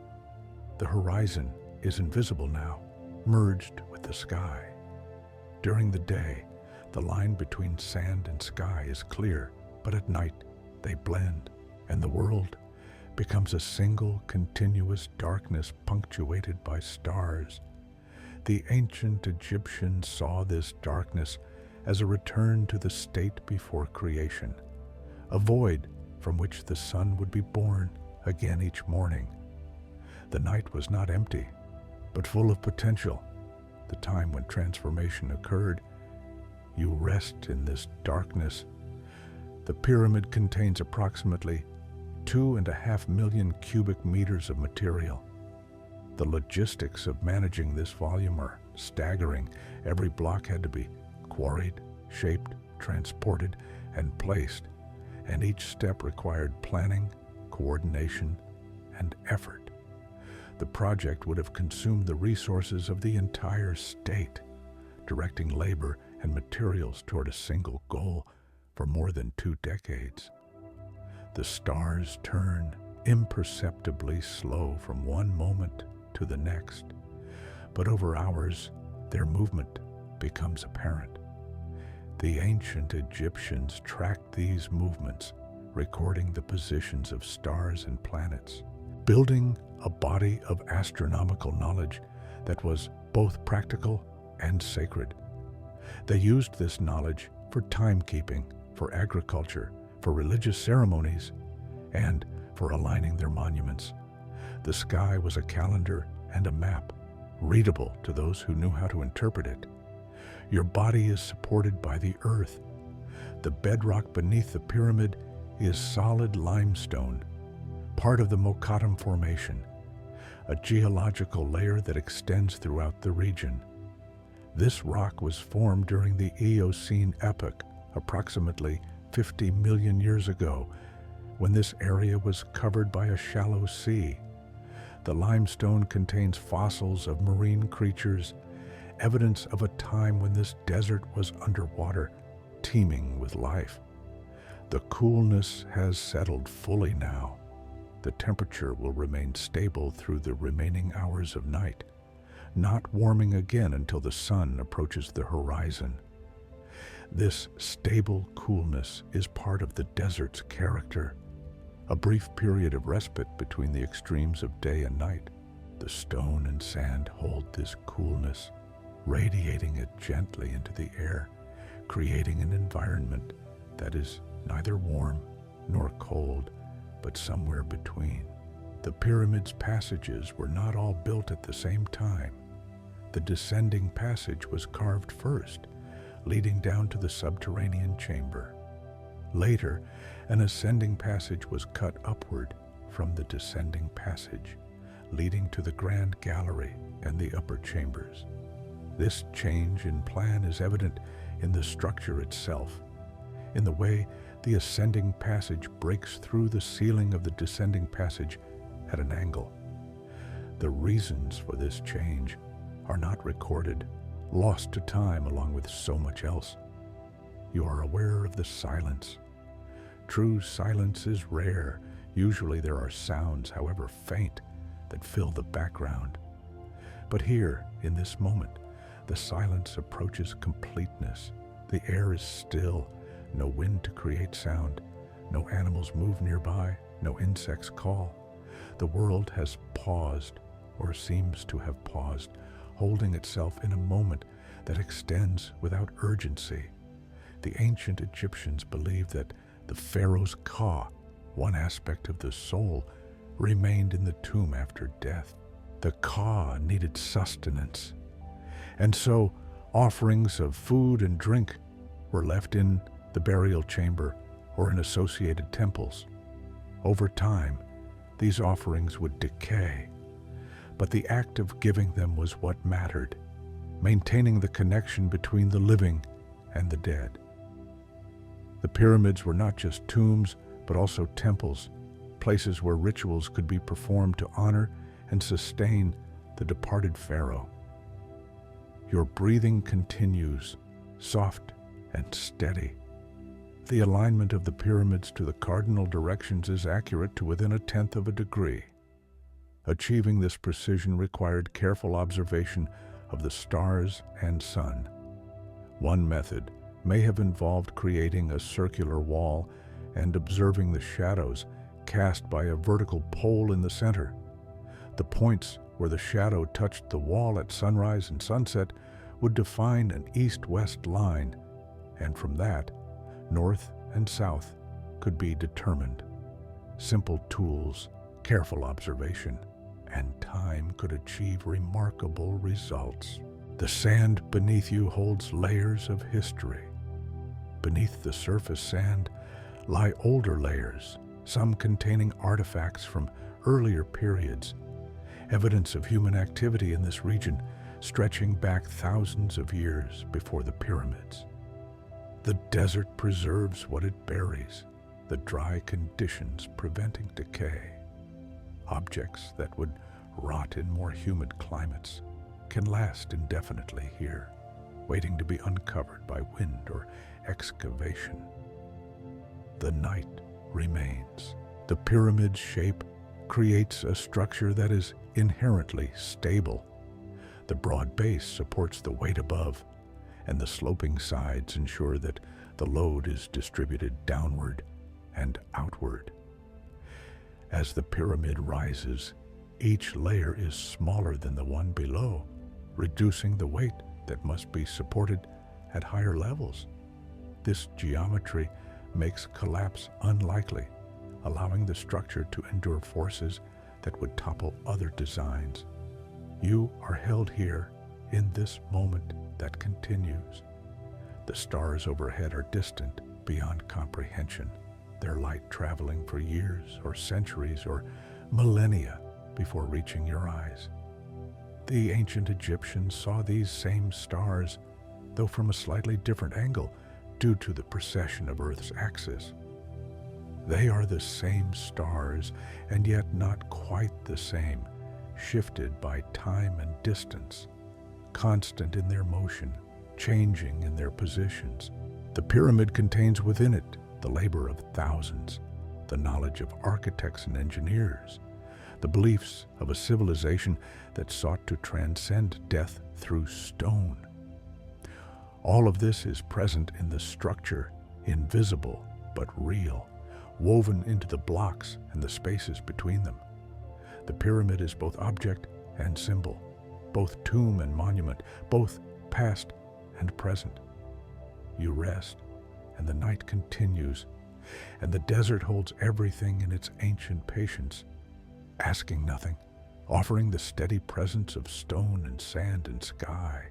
The horizon is invisible now, merged with the sky. During the day, the line between sand and sky is clear, but at night they blend, and the world becomes a single continuous darkness punctuated by stars. The ancient Egyptians saw this darkness as a return to the state before creation, a void from which the sun would be born again each morning. The night was not empty, but full of potential, the time when transformation occurred. You rest in this darkness. The pyramid contains approximately 2.5 million cubic meters of material. The logistics of managing this volume are staggering. Every block had to be quarried, shaped, transported, and placed, and each step required planning, coordination, and effort. The project would have consumed the resources of the entire state, directing labor and materials toward a single goal for more than 2 decades. The stars turn imperceptibly slow from one moment to the next, but over hours their movement becomes apparent. The ancient Egyptians tracked these movements, recording the positions of stars and planets, building a body of astronomical knowledge that was both practical and sacred. They used this knowledge for timekeeping, for agriculture, for religious ceremonies, and for aligning their monuments. The sky was a calendar and a map, readable to those who knew how to interpret it. Your body is supported by the earth. The bedrock beneath the pyramid is solid limestone, part of the Mokattam Formation, a geological layer that extends throughout the region. This rock was formed during the Eocene epoch, approximately 50 million years ago, when this area was covered by a shallow sea. The limestone contains fossils of marine creatures, evidence of a time when this desert was underwater, teeming with life. The coolness has settled fully now. The temperature will remain stable through the remaining hours of night, not warming again until the sun approaches the horizon. This stable coolness is part of the desert's character, a brief period of respite between the extremes of day and night. The stone and sand hold this coolness, radiating it gently into the air, creating an environment that is neither warm nor cold, but somewhere between. The pyramid's passages were not all built at the same time. The descending passage was carved first, leading down to the subterranean chamber. Later, an ascending passage was cut upward from the descending passage, leading to the grand gallery and the upper chambers. This change in plan is evident in the structure itself, in the way the ascending passage breaks through the ceiling of the descending passage at an angle. The reasons for this change are not recorded, lost to time along with so much else. You are aware of the silence. True silence is rare. Usually there are sounds, however faint, that fill the background. But here, in this moment, the silence approaches completeness. The air is still, no wind to create sound, no animals move nearby, no insects call. The world has paused, or seems to have paused, holding itself in a moment that extends without urgency. The ancient Egyptians believed that the pharaoh's ka, one aspect of the soul, remained in the tomb after death. The ka needed sustenance, and so offerings of food and drink were left in the burial chamber or in associated temples. Over time, these offerings would decay, but the act of giving them was what mattered, maintaining the connection between the living and the dead. The pyramids were not just tombs, but also temples, places where rituals could be performed to honor and sustain the departed pharaoh. Your breathing continues, soft and steady. The alignment of the pyramids to the cardinal directions is accurate to within 1/10 of a degree. Achieving this precision required careful observation of the stars and sun. One method may have involved creating a circular wall and observing the shadows cast by a vertical pole in the center. The points where the shadow touched the wall at sunrise and sunset would define an east-west line, and from that, north and south could be determined. Simple tools, careful observation, and time could achieve remarkable results. The sand beneath you holds layers of history. Beneath the surface sand lie older layers, some containing artifacts from earlier periods, evidence of human activity in this region stretching back thousands of years before the pyramids. The desert preserves what it buries, the dry conditions preventing decay. Objects that would rot in more humid climates can last indefinitely here, waiting to be uncovered by wind or excavation. The night remains. The pyramid's shape creates a structure that is inherently stable. The broad base supports the weight above, and the sloping sides ensure that the load is distributed downward and outward. As the pyramid rises, each layer is smaller than the one below, reducing the weight that must be supported at higher levels. This geometry makes collapse unlikely, allowing the structure to endure forces that would topple other designs. You are held here in this moment that continues. The stars overhead are distant beyond comprehension, their light traveling for years or centuries or millennia before reaching your eyes. The ancient Egyptians saw these same stars, though from a slightly different angle due to the precession of Earth's axis. They are the same stars, and yet not quite the same, shifted by time and distance, constant in their motion, changing in their positions. The pyramid contains within it the labor of thousands, the knowledge of architects and engineers, the beliefs of a civilization that sought to transcend death through stone. All of this is present in the structure, invisible but real, woven into the blocks and the spaces between them. The pyramid is both object and symbol, both tomb and monument, both past and present. You rest, and the night continues, and the desert holds everything in its ancient patience, asking nothing, offering the steady presence of stone and sand and sky.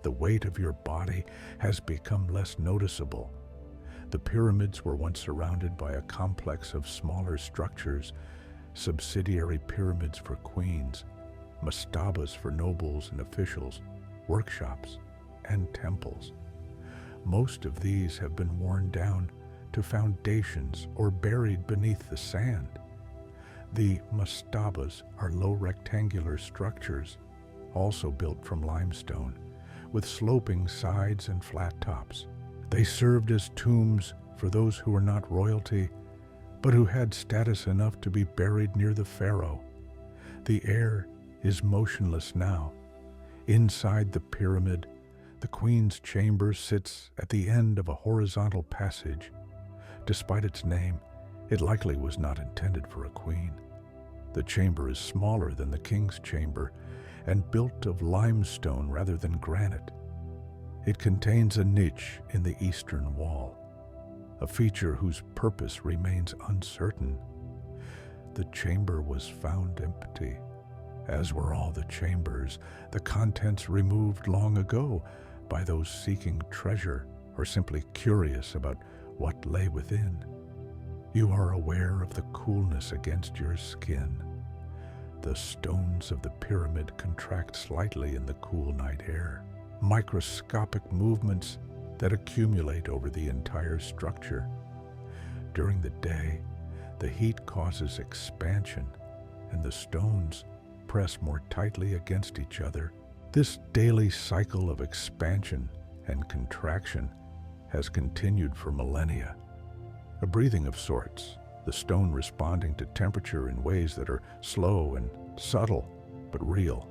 The weight of your body has become less noticeable. The pyramids were once surrounded by a complex of smaller structures, subsidiary pyramids for queens, mastabas for nobles and officials, workshops, and temples. Most of these have been worn down to foundations or buried beneath the sand. The mastabas are low rectangular structures, also built from limestone, with sloping sides and flat tops. They served as tombs for those who were not royalty, but who had status enough to be buried near the pharaoh. The air is motionless now. Inside the pyramid, the queen's chamber sits at the end of a horizontal passage. Despite its name, it likely was not intended for a queen. The chamber is smaller than the king's chamber and built of limestone rather than granite. It contains a niche in the eastern wall, a feature whose purpose remains uncertain. The chamber was found empty, as were all the chambers, the contents removed long ago by those seeking treasure or simply curious about what lay within. You are aware of the coolness against your skin. The stones of the pyramid contract slightly in the cool night air, microscopic movements that accumulate over the entire structure. During the day, the heat causes expansion, and the stones press more tightly against each other. This daily cycle of expansion and contraction has continued for millennia. A breathing of sorts, the stone responding to temperature in ways that are slow and subtle, but real.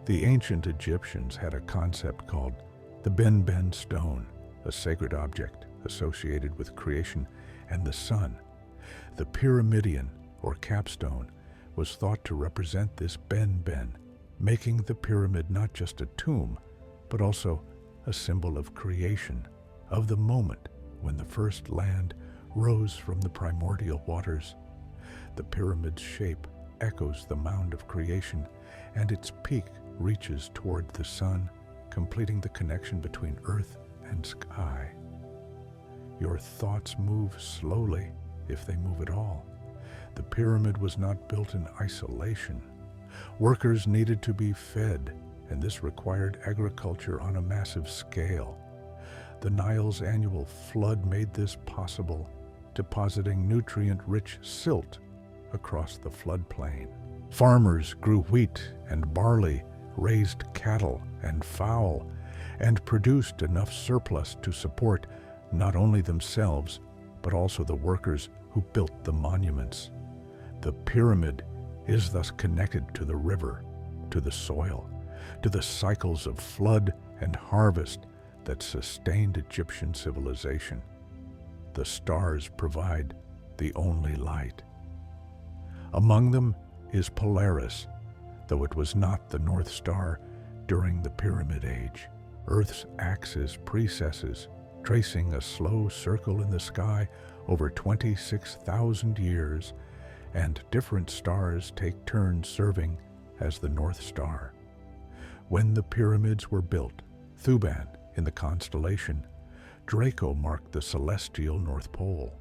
The ancient Egyptians had a concept called the Ben stone, a sacred object associated with creation and the sun. The pyramidion, or capstone, was thought to represent this Ben, making the pyramid not just a tomb, but also a symbol of creation, of the moment when the first land rose from the primordial waters. The pyramid's shape echoes the mound of creation, and its peak reaches toward the sun, completing the connection between earth and sky. Your thoughts move slowly, if they move at all. The pyramid was not built in isolation. Workers needed to be fed, and this required agriculture on a massive scale. The Nile's annual flood made this possible, depositing nutrient-rich silt across the floodplain. Farmers grew wheat and barley, raised cattle and fowl, and produced enough surplus to support not only themselves, but also the workers who built the monuments. The pyramid is thus connected to the river, to the soil, to the cycles of flood and harvest that sustained Egyptian civilization. The stars provide the only light. Among them is Polaris, though it was not the North Star during the Pyramid Age. Earth's axis precesses, tracing a slow circle in the sky over 26,000 years, and different stars take turns serving as the North Star. When the pyramids were built, Thuban, in the constellation, Draco marked the celestial North Pole.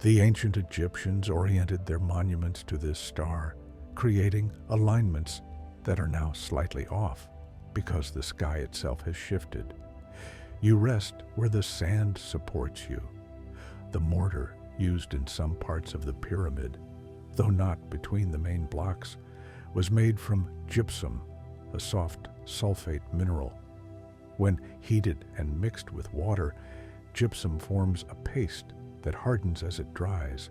The ancient Egyptians oriented their monuments to this star, creating alignments that are now slightly off because the sky itself has shifted. You rest where the sand supports you. The mortar used in some parts of the pyramid, though not between the main blocks, was made from gypsum, a soft sulfate mineral. When heated and mixed with water, gypsum forms a paste that hardens as it dries.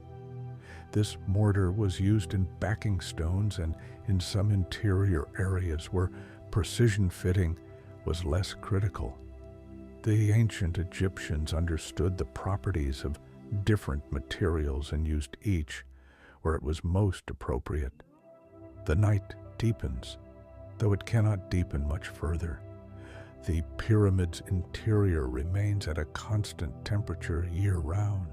This mortar was used in backing stones and in some interior areas where precision fitting was less critical. The ancient Egyptians understood the properties of different materials and used each where it was most appropriate. The night deepens, though it cannot deepen much further. The pyramid's interior remains at a constant temperature year-round,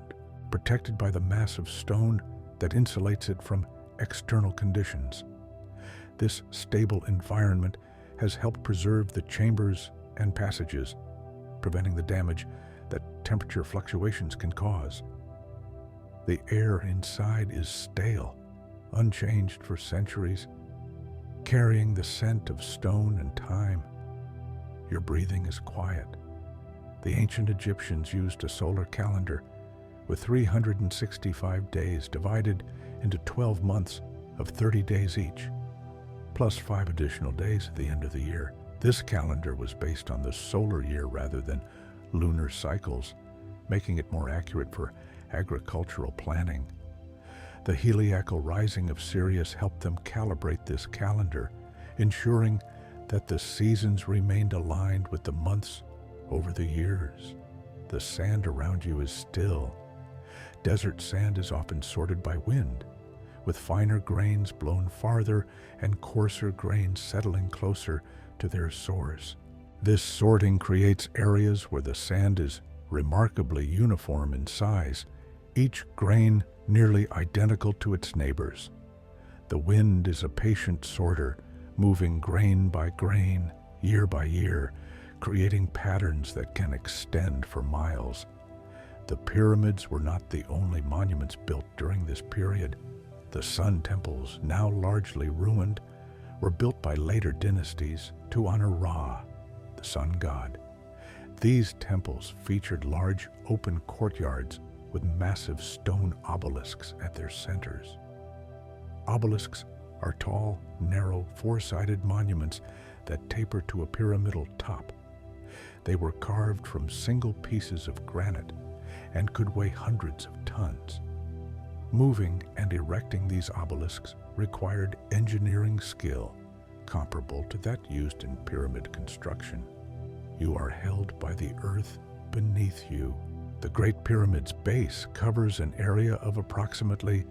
protected by the mass of stone that insulates it from external conditions. This stable environment has helped preserve the chambers and passages, preventing the damage that temperature fluctuations can cause. The air inside is stale, unchanged for centuries, carrying the scent of stone and time. Your breathing is quiet. The ancient Egyptians used a solar calendar with 365 days divided into 12 months of 30 days each, plus 5 additional days at the end of the year. This calendar was based on the solar year rather than lunar cycles, making it more accurate for agricultural planning. The heliacal rising of Sirius helped them calibrate this calendar, ensuring that the seasons remained aligned with the months over the years. The sand around you is still. Desert sand is often sorted by wind, with finer grains blown farther and coarser grains settling closer to their source. This sorting creates areas where the sand is remarkably uniform in size, each grain nearly identical to its neighbors. The wind is a patient sorter, moving grain by grain, year by year, creating patterns that can extend for miles. The pyramids were not the only monuments built during this period. The sun temples, now largely ruined, were built by later dynasties to honor Ra, the sun god. These temples featured large open courtyards with massive stone obelisks at their centers. Obelisks are tall, narrow, four-sided monuments that taper to a pyramidal top. They were carved from single pieces of granite and could weigh hundreds of tons. Moving and erecting these obelisks required engineering skill comparable to that used in pyramid construction. You are held by the earth beneath you. The Great Pyramid's base covers an area of approximately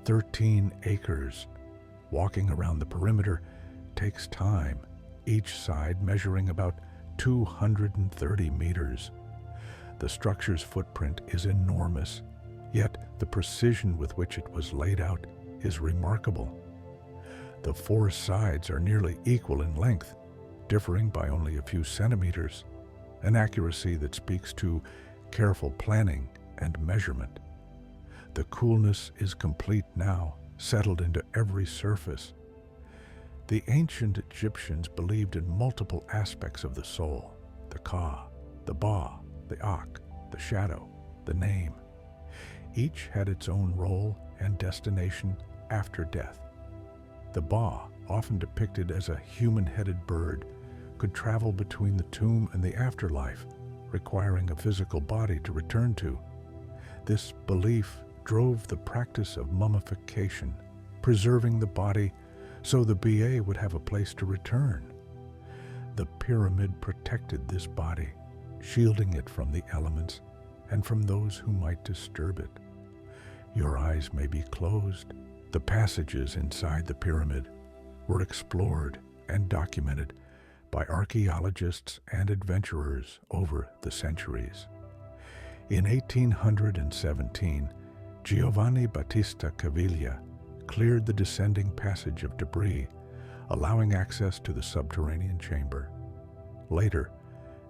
13 acres. Walking around the perimeter takes time, each side measuring about 230 meters. The structure's footprint is enormous, yet the precision with which it was laid out is remarkable. The four sides are nearly equal in length, differing by only a few centimeters, an accuracy that speaks to careful planning and measurement. The coolness is complete now, settled into every surface. The ancient Egyptians believed in multiple aspects of the soul: the Ka, the Ba, the Ak, the shadow, the name. Each had its own role and destination after death. The Ba, often depicted as a human-headed bird, could travel between the tomb and the afterlife, requiring a physical body to return to. This belief drove the practice of mummification, preserving the body so the Ba would have a place to return. The pyramid protected this body, shielding it from the elements and from those who might disturb it. Your eyes may be closed. The passages inside the pyramid were explored and documented by archaeologists and adventurers over the centuries. In 1817, Giovanni Battista Caviglia cleared the descending passage of debris, allowing access to the subterranean chamber. Later,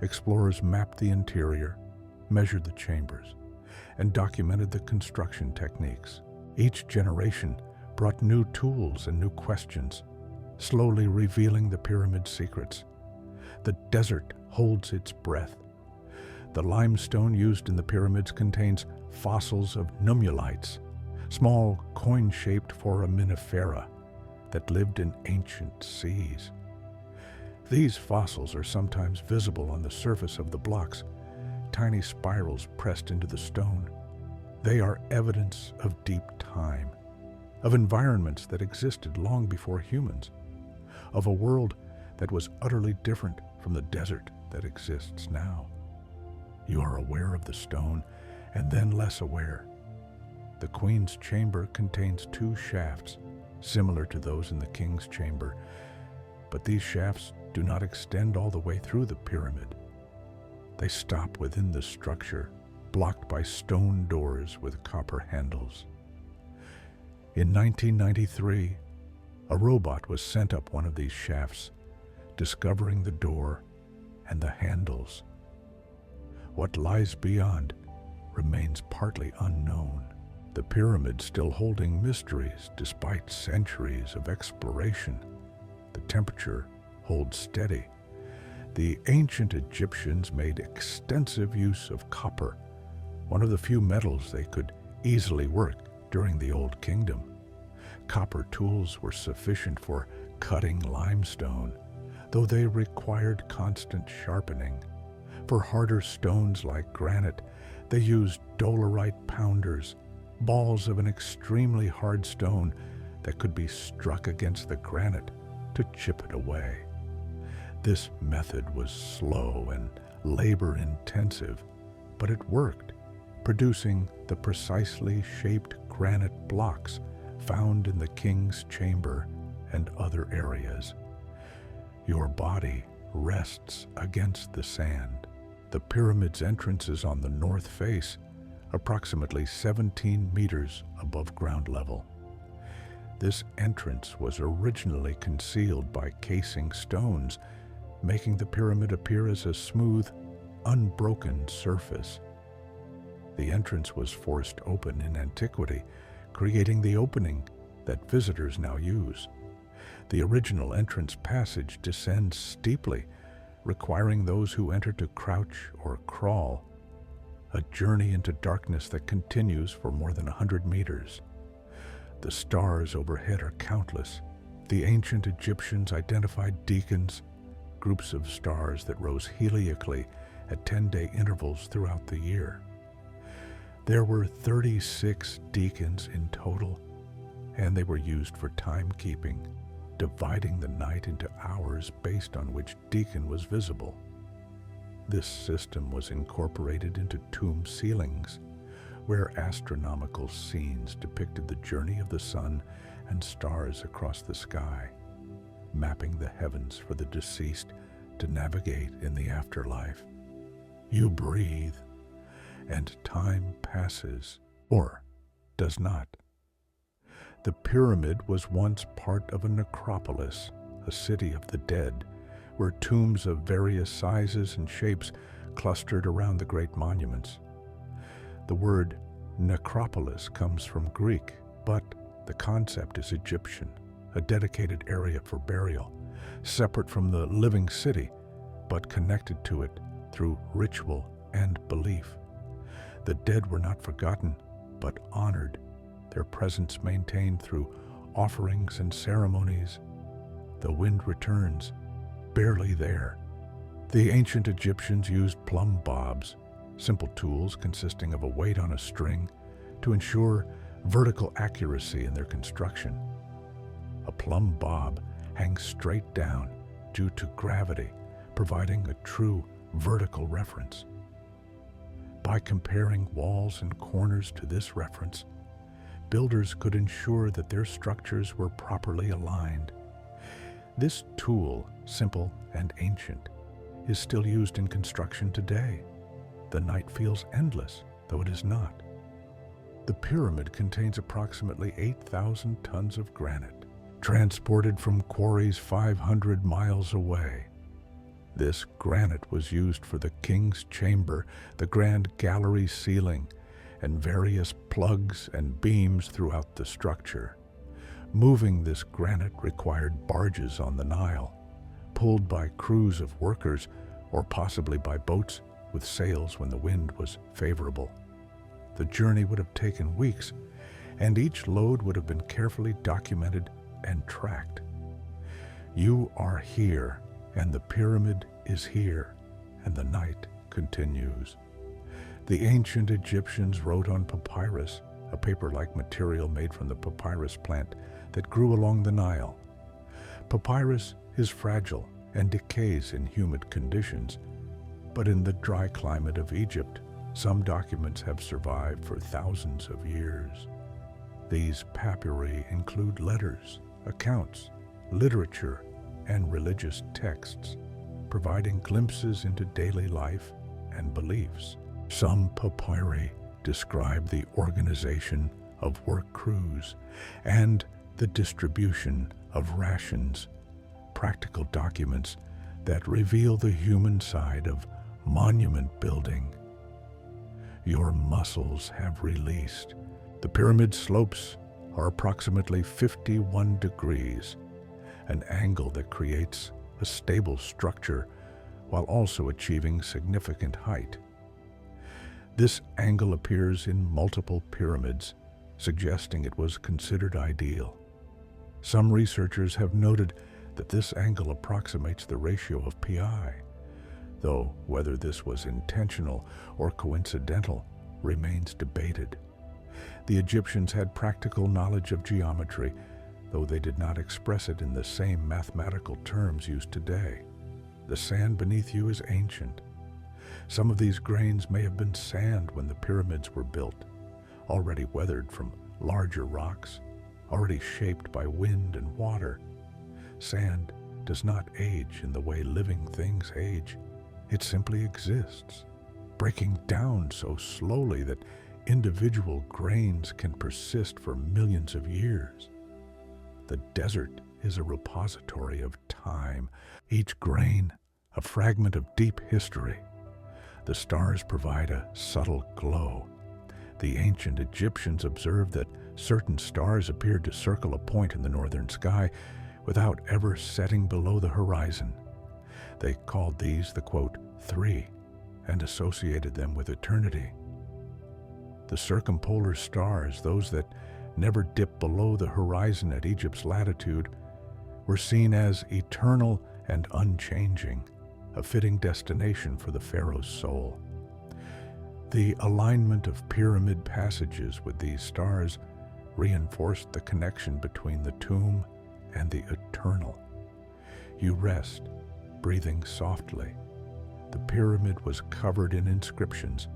explorers mapped the interior, measured the chambers, and documented the construction techniques. Each generation brought new tools and new questions, slowly revealing the pyramid's secrets. The desert holds its breath. The limestone used in the pyramids contains fossils of nummulites, small coin-shaped foraminifera that lived in ancient seas. These fossils are sometimes visible on the surface of the blocks, tiny spirals pressed into the stone. They are evidence of deep time, of environments that existed long before humans, of a world that was utterly different from the desert that exists now. You are aware of the stone, and then less aware. The Queen's chamber contains two shafts, similar to those in the King's chamber, but these shafts do not extend all the way through the pyramid. They stop within the structure, blocked by stone doors with copper handles. In 1993, a robot was sent up one of these shafts, discovering the door and the handles. What lies beyond remains partly unknown. The pyramid still holding mysteries despite centuries of exploration. The temperature holds steady. The ancient Egyptians made extensive use of copper, one of the few metals they could easily work during the Old Kingdom. Copper tools were sufficient for cutting limestone, though they required constant sharpening. For harder stones like granite, they used dolerite pounders, balls of an extremely hard stone that could be struck against the granite to chip it away. This method was slow and labor-intensive, but it worked, producing the precisely shaped granite blocks found in the King's chamber and other areas. Your body rests against the sand. The pyramid's entrance is on the north face, approximately 17 meters above ground level. This entrance was originally concealed by casing stones, making the pyramid appear as a smooth, unbroken surface. The entrance was forced open in antiquity, creating the opening that visitors now use. The original entrance passage descends steeply, requiring those who enter to crouch or crawl, a journey into darkness that continues for more than 100 meters. The stars overhead are countless, The ancient Egyptians identified decans, groups of stars that rose heliacally at 10-day intervals throughout the year. There were 36 decans in total, and they were used for timekeeping, dividing the night into hours based on which decan was visible. This system was incorporated into tomb ceilings, where astronomical scenes depicted the journey of the sun and stars across the sky, mapping the heavens for the deceased to navigate in the afterlife. You breathe, and time passes, or does not. The pyramid was once part of a necropolis, a city of the dead, where tombs of various sizes and shapes clustered around the great monuments. The word necropolis comes from Greek, but the concept is Egyptian, a dedicated area for burial, separate from the living city, but connected to it through ritual and belief. The dead were not forgotten, but honored, their presence maintained through offerings and ceremonies. The wind returns, barely there. The ancient Egyptians used plumb bobs, simple tools consisting of a weight on a string, to ensure vertical accuracy in their construction. A plumb bob hangs straight down due to gravity, providing a true vertical reference. By comparing walls and corners to this reference, builders could ensure that their structures were properly aligned. This tool, simple and ancient, is still used in construction today. The night feels endless, though it is not. The pyramid contains approximately 8,000 tons of granite, transported from quarries 500 miles away. This granite was used for the king's chamber, the grand gallery ceiling, and various plugs and beams throughout the structure. Moving this granite required barges on the Nile, pulled by crews of workers or possibly by boats with sails when the wind was favorable. The journey would have taken weeks, and each load would have been carefully documented and tracked. You are here, and the pyramid is here, and the night continues. The ancient Egyptians wrote on papyrus, a paper-like material made from the papyrus plant that grew along the Nile. Papyrus is fragile and decays in humid conditions, but in the dry climate of Egypt, some documents have survived for thousands of years. These papyri include letters, accounts, literature, and religious texts, providing glimpses into daily life and beliefs. Some papyri describe the organization of work crews and the distribution of rations, practical documents that reveal the human side of monument building. Your muscles have released. The pyramid slopes are approximately 51 degrees, an angle that creates a stable structure while also achieving significant height. This angle appears in multiple pyramids, suggesting it was considered ideal. Some researchers have noted that this angle approximates the ratio of pi, though whether this was intentional or coincidental remains debated. The Egyptians had practical knowledge of geometry, though they did not express it in the same mathematical terms used today. The sand beneath you is ancient. Some of these grains may have been sand when the pyramids were built, already weathered from larger rocks, already shaped by wind and water. Sand does not age in the way living things age. It simply exists, breaking down so slowly that individual grains can persist for millions of years. The desert is a repository of time, each grain a fragment of deep history. The stars provide a subtle glow. The ancient Egyptians observed that certain stars appeared to circle a point in the northern sky without ever setting below the horizon. They called these the, quote, three, and associated them with eternity. The circumpolar stars, those that never dip below the horizon at Egypt's latitude, were seen as eternal and unchanging, a fitting destination for the pharaoh's soul. The alignment of pyramid passages with these stars reinforced the connection between the tomb and the eternal. You rest, breathing softly. The pyramid was covered in inscriptions,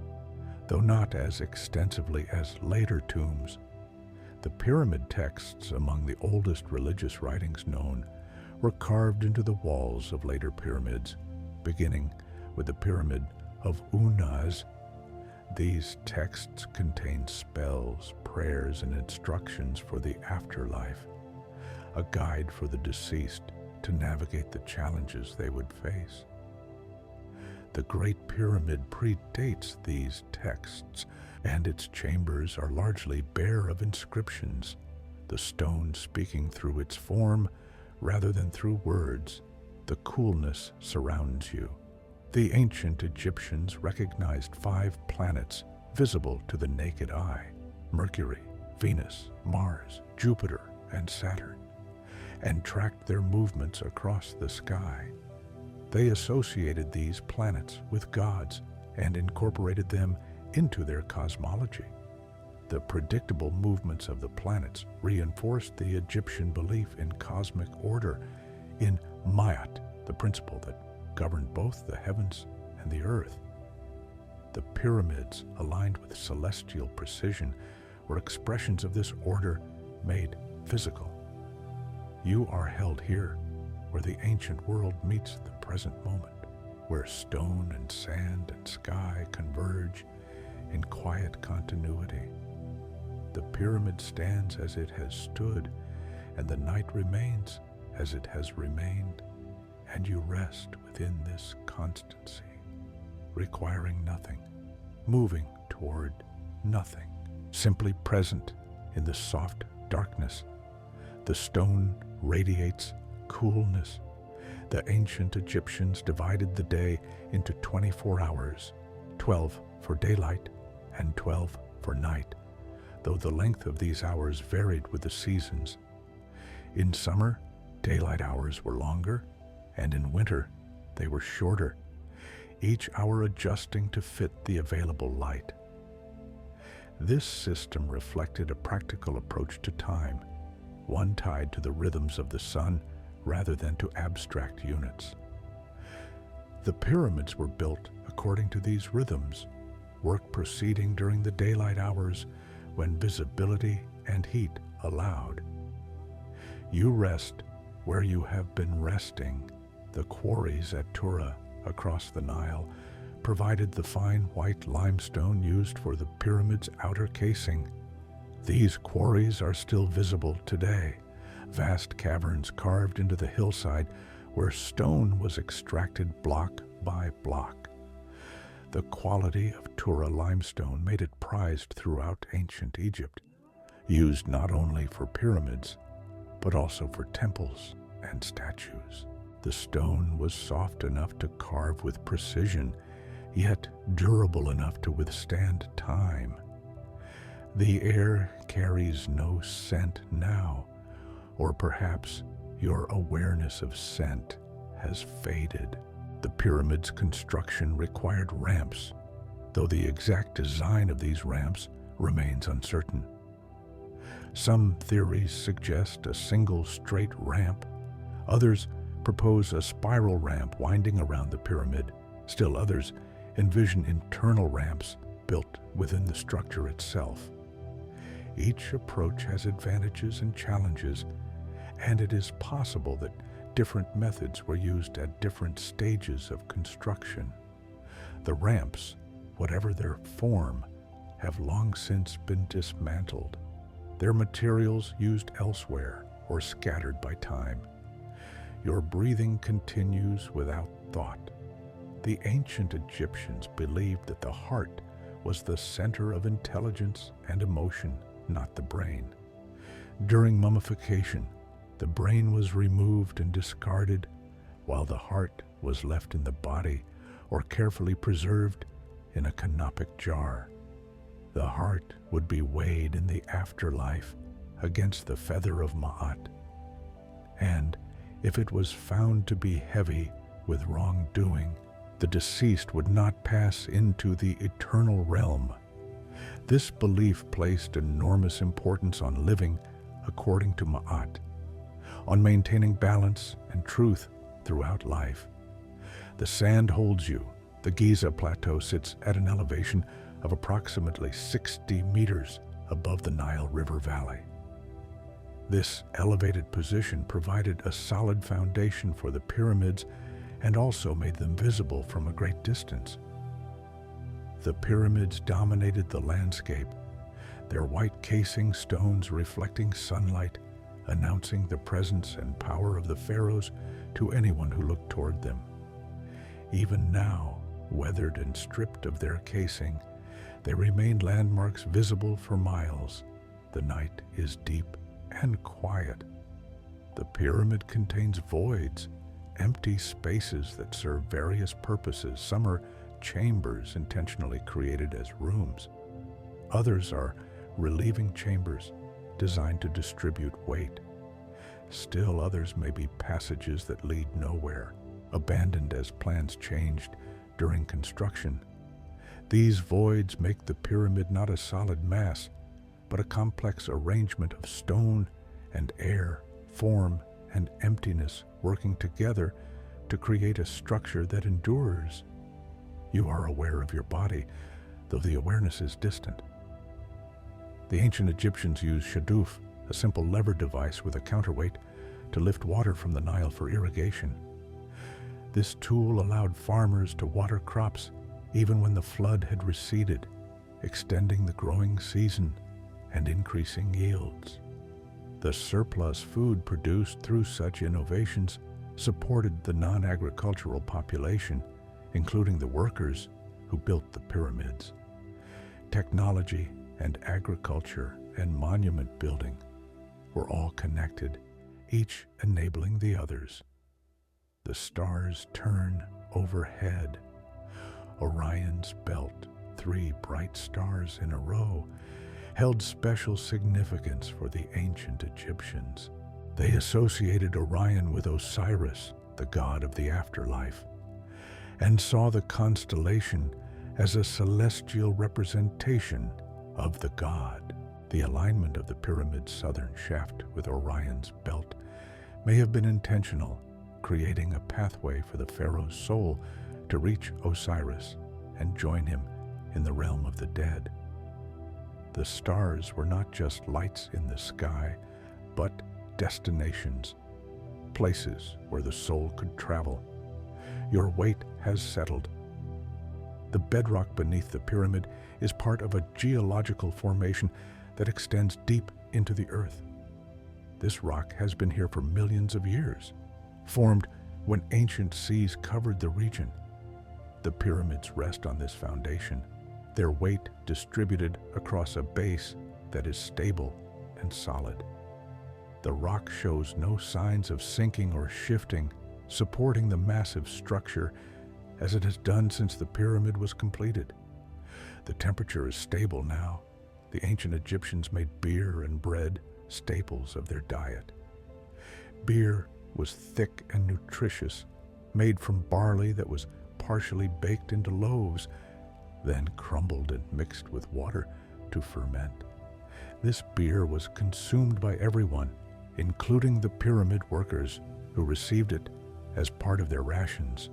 though not as extensively as later tombs. The pyramid texts among the oldest religious writings known were carved into the walls of later pyramids, beginning with the Pyramid of Unas. These texts contain spells, prayers, and instructions for the afterlife, a guide for the deceased to navigate the challenges they would face. The Great Pyramid predates these texts, and its chambers are largely bare of inscriptions, the stone speaking through its form rather than through words. The coolness surrounds you. The ancient Egyptians recognized 5 planets visible to the naked eye: Mercury, Venus, Mars, Jupiter, and Saturn, and tracked their movements across the sky. They associated these planets with gods and incorporated them into their cosmology. The predictable movements of the planets reinforced the Egyptian belief in cosmic order, in Ma'at, the principle that governed both the heavens and the earth. The pyramids, aligned with celestial precision, were expressions of this order made physical. You are held here, where the ancient world meets the present moment, where stone and sand and sky converge in quiet continuity. The pyramid stands as it has stood, and the night remains as it has remained, and you rest within this constancy, requiring nothing, moving toward nothing, simply present in the soft darkness. The stone radiates coolness. The ancient Egyptians divided the day into 24 hours, 12 for daylight and 12 for night, though the length of these hours varied with the seasons. In summer, daylight hours were longer, and in winter, they were shorter, each hour adjusting to fit the available light. This system reflected a practical approach to time, one tied to the rhythms of the sun rather than to abstract units. The pyramids were built according to these rhythms, work proceeding during the daylight hours when visibility and heat allowed. You rest where you have been resting. The quarries at Tura across the Nile provided the fine white limestone used for the pyramid's outer casing. These quarries are still visible today, vast caverns carved into the hillside where stone was extracted block by block. The quality of Tura limestone made it prized throughout ancient Egypt, used not only for pyramids, but also for temples and statues. The stone was soft enough to carve with precision, yet durable enough to withstand time. The air carries no scent now, or perhaps your awareness of scent has faded. The pyramid's construction required ramps, though the exact design of these ramps remains uncertain. Some theories suggest a single straight ramp. Others propose a spiral ramp winding around the pyramid. Still others envision internal ramps built within the structure itself. Each approach has advantages and challenges, and it is possible that different methods were used at different stages of construction. The ramps, whatever their form, have long since been dismantled, their materials used elsewhere or scattered by time. Your breathing continues without thought. The ancient Egyptians believed that the heart was the center of intelligence and emotion, not the brain. During mummification, the brain was removed and discarded, while the heart was left in the body or carefully preserved in a canopic jar. The heart would be weighed in the afterlife against the feather of Ma'at, and If it was found to be heavy with wrongdoing, the deceased would not pass into the eternal realm. This belief placed enormous importance on living according to Ma'at, on maintaining balance and truth throughout life. The sand holds you. The Giza Plateau sits at an elevation of approximately 60 meters above the Nile River Valley. This elevated position provided a solid foundation for the pyramids and also made them visible from a great distance. The pyramids dominated the landscape, their white casing stones reflecting sunlight, announcing the presence and power of the pharaohs to anyone who looked toward them. Even now, weathered and stripped of their casing, they remain landmarks visible for miles. The night is deep and quiet. The pyramid contains voids, empty spaces that serve various purposes. Some are chambers intentionally created as rooms. Others are relieving chambers designed to distribute weight. Still others may be passages that lead nowhere, abandoned as plans changed during construction. These voids make the pyramid not a solid mass, but a complex arrangement of stone and air, form and emptiness working together to create a structure that endures. You are aware of your body, though the awareness is distant. The ancient Egyptians used shaduf, a simple lever device with a counterweight, to lift water from the Nile for irrigation. This tool allowed farmers to water crops even when the flood had receded, extending the growing season and increasing yields. The surplus food produced through such innovations supported the non-agricultural population, including the workers who built the pyramids. Technology and agriculture and monument building were all connected, each enabling the others. The stars turn overhead. Orion's belt, 3 bright stars in a row, held special significance for the ancient Egyptians. They associated Orion with Osiris, the god of the afterlife, and saw the constellation as a celestial representation of the god. The alignment of the pyramid's southern shaft with Orion's belt may have been intentional, creating a pathway for the pharaoh's soul to reach Osiris and join him in the realm of the dead. The stars were not just lights in the sky, but destinations, places where the soul could travel. Your weight has settled. The bedrock beneath the pyramid is part of a geological formation that extends deep into the earth. This rock has been here for millions of years, formed when ancient seas covered the region. The pyramids rest on this foundation, their weight distributed across a base that is stable and solid. The rock shows no signs of sinking or shifting, supporting the massive structure as it has done since the pyramid was completed. The temperature is stable now. The ancient Egyptians made beer and bread staples of their diet. Beer was thick and nutritious, made from barley that was partially baked into loaves, then crumbled and mixed with water to ferment. This beer was consumed by everyone, including the pyramid workers who received it as part of their rations.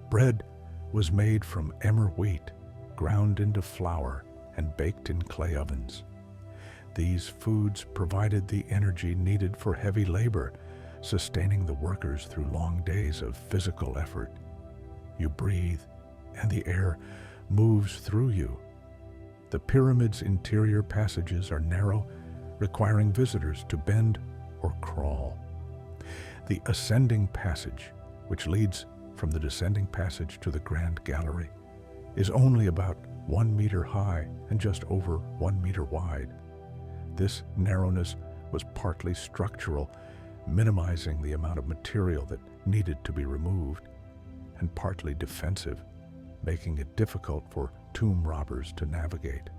Bread was made from emmer wheat, ground into flour and baked in clay ovens. These foods provided the energy needed for heavy labor, sustaining the workers through long days of physical effort. You breathe, and the air moves through you. The pyramid's interior passages are narrow, requiring visitors to bend or crawl. The ascending passage, which leads from the descending passage to the grand gallery, is only about 1 meter high and just over 1 meter wide. This narrowness was partly structural, minimizing the amount of material that needed to be removed, and partly defensive, making it difficult for tomb robbers to navigate.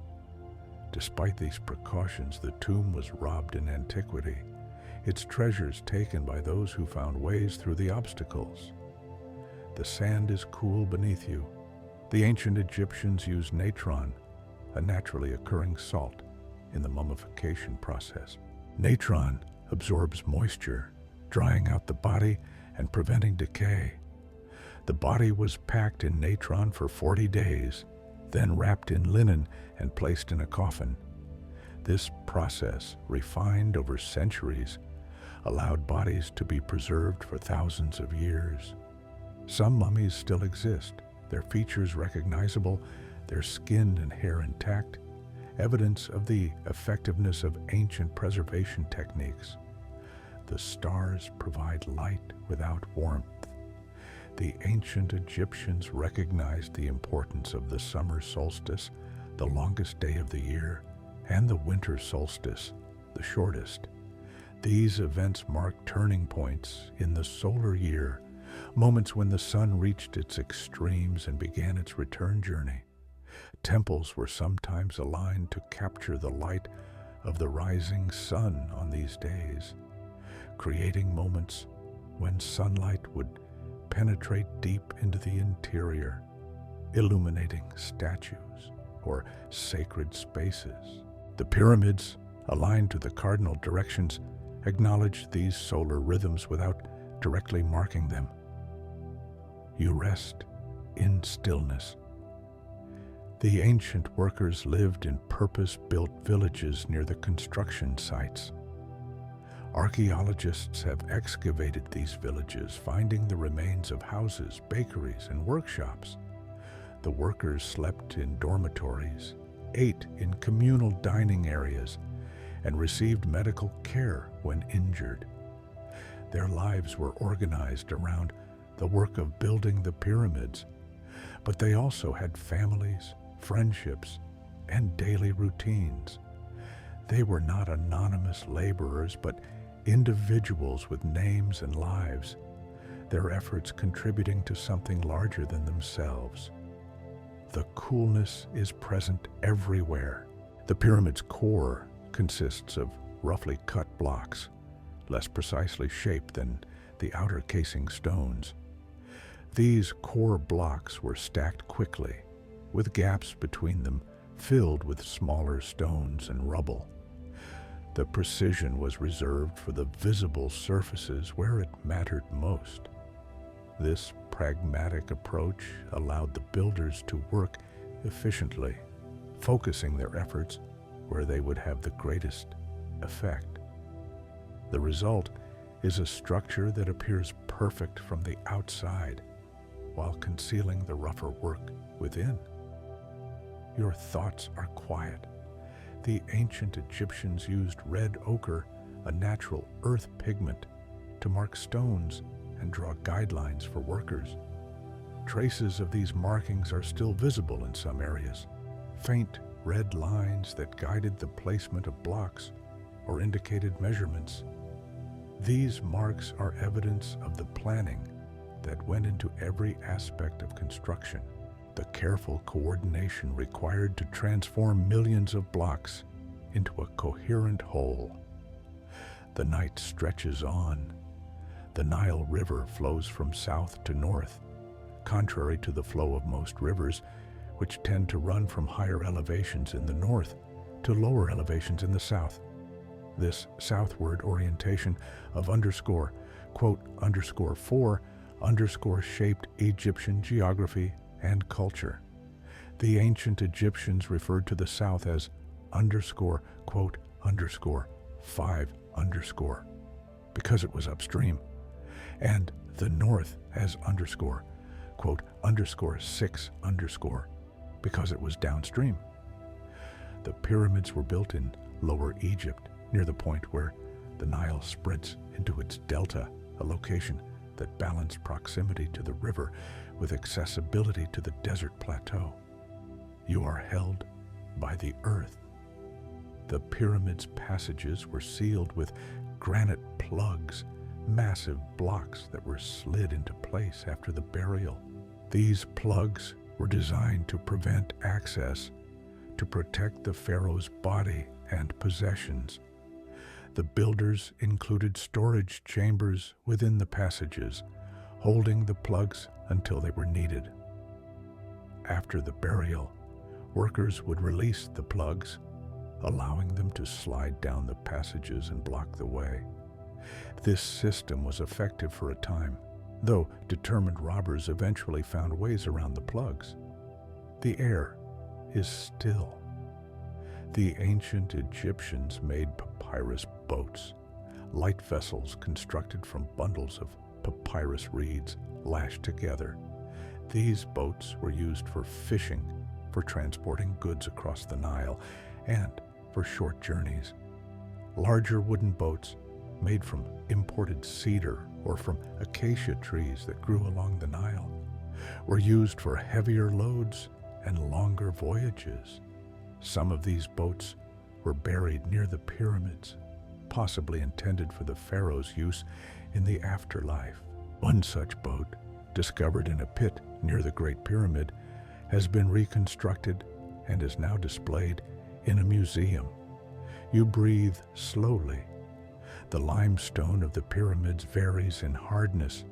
Despite these precautions, the tomb was robbed in antiquity. its treasures taken by those who found ways through the obstacles. The sand is cool beneath you. The ancient Egyptians used natron, a naturally occurring salt, in the mummification process. Natron absorbs moisture, drying out the body and preventing decay. The body was packed in natron for 40 days, then wrapped in linen and placed in a coffin. This process, refined over centuries, allowed bodies to be preserved for thousands of years. Some mummies still exist, their features recognizable, their skin and hair intact, evidence of the effectiveness of ancient preservation techniques. The stars provide light without warmth. The ancient Egyptians recognized the importance of the summer solstice, the longest day of the year, and the winter solstice, the shortest. These events marked turning points in the solar year, moments when the sun reached its extremes and began its return journey. Temples were sometimes aligned to capture the light of the rising sun on these days, creating moments when sunlight would penetrate deep into the interior, illuminating statues or sacred spaces. The pyramids, aligned to the cardinal directions, acknowledged these solar rhythms without directly marking them. You rest in stillness. The ancient workers lived in purpose-built villages near the construction sites. Archaeologists have excavated these villages, finding the remains of houses, bakeries, and workshops. The workers slept in dormitories, ate in communal dining areas, and received medical care when injured. Their lives were organized around the work of building the pyramids, but they also had families, friendships, and daily routines. They were not anonymous laborers, but individuals with names and lives, their efforts contributing to something larger than themselves. The coolness is present everywhere. The pyramid's core consists of roughly cut blocks, less precisely shaped than the outer casing stones. These core blocks were stacked quickly, with gaps between them filled with smaller stones and rubble. The precision was reserved for the visible surfaces where it mattered most. This pragmatic approach allowed the builders to work efficiently, focusing their efforts where they would have the greatest effect. The result is a structure that appears perfect from the outside, while concealing the rougher work within. Your thoughts are quiet. The ancient Egyptians used red ochre, a natural earth pigment, to mark stones and draw guidelines for workers. Traces of these markings are still visible in some areas, faint red lines that guided the placement of blocks or indicated measurements. These marks are evidence of the planning that went into every aspect of construction, the careful coordination required to transform millions of blocks into a coherent whole. The night stretches on. The Nile River flows from south to north, contrary to the flow of most rivers, which tend to run from higher elevations in the north to lower elevations in the south. This southward orientation of _4_ shaped Egyptian geography and culture. The ancient Egyptians referred to the south as _5_ because it was upstream, and the north as _6_ because it was downstream. The pyramids were built in Lower Egypt, near the point where the Nile spreads into its delta, a location that balanced proximity to the river with accessibility to the desert plateau. You are held by the earth. The pyramid's passages were sealed with granite plugs, massive blocks that were slid into place after the burial. These plugs were designed to prevent access, to protect the pharaoh's body and possessions. The builders included storage chambers within the passages, holding the plugs until they were needed. After the burial, workers would release the plugs, allowing them to slide down the passages and block the way. This system was effective for a time, though determined robbers eventually found ways around the plugs. The air is still. The ancient Egyptians made papyrus boats, light vessels constructed from bundles of papyrus reeds lashed together. These boats were used for fishing, for transporting goods across the Nile, and for short journeys. Larger wooden boats, made from imported cedar or from acacia trees that grew along the Nile, were used for heavier loads and longer voyages. Some of these boats were buried near the pyramids, possibly intended for the pharaoh's use in the afterlife. One such boat, discovered in a pit near the Great Pyramid, has been reconstructed and is now displayed in a museum. You breathe slowly. The limestone of the pyramids varies in hardness.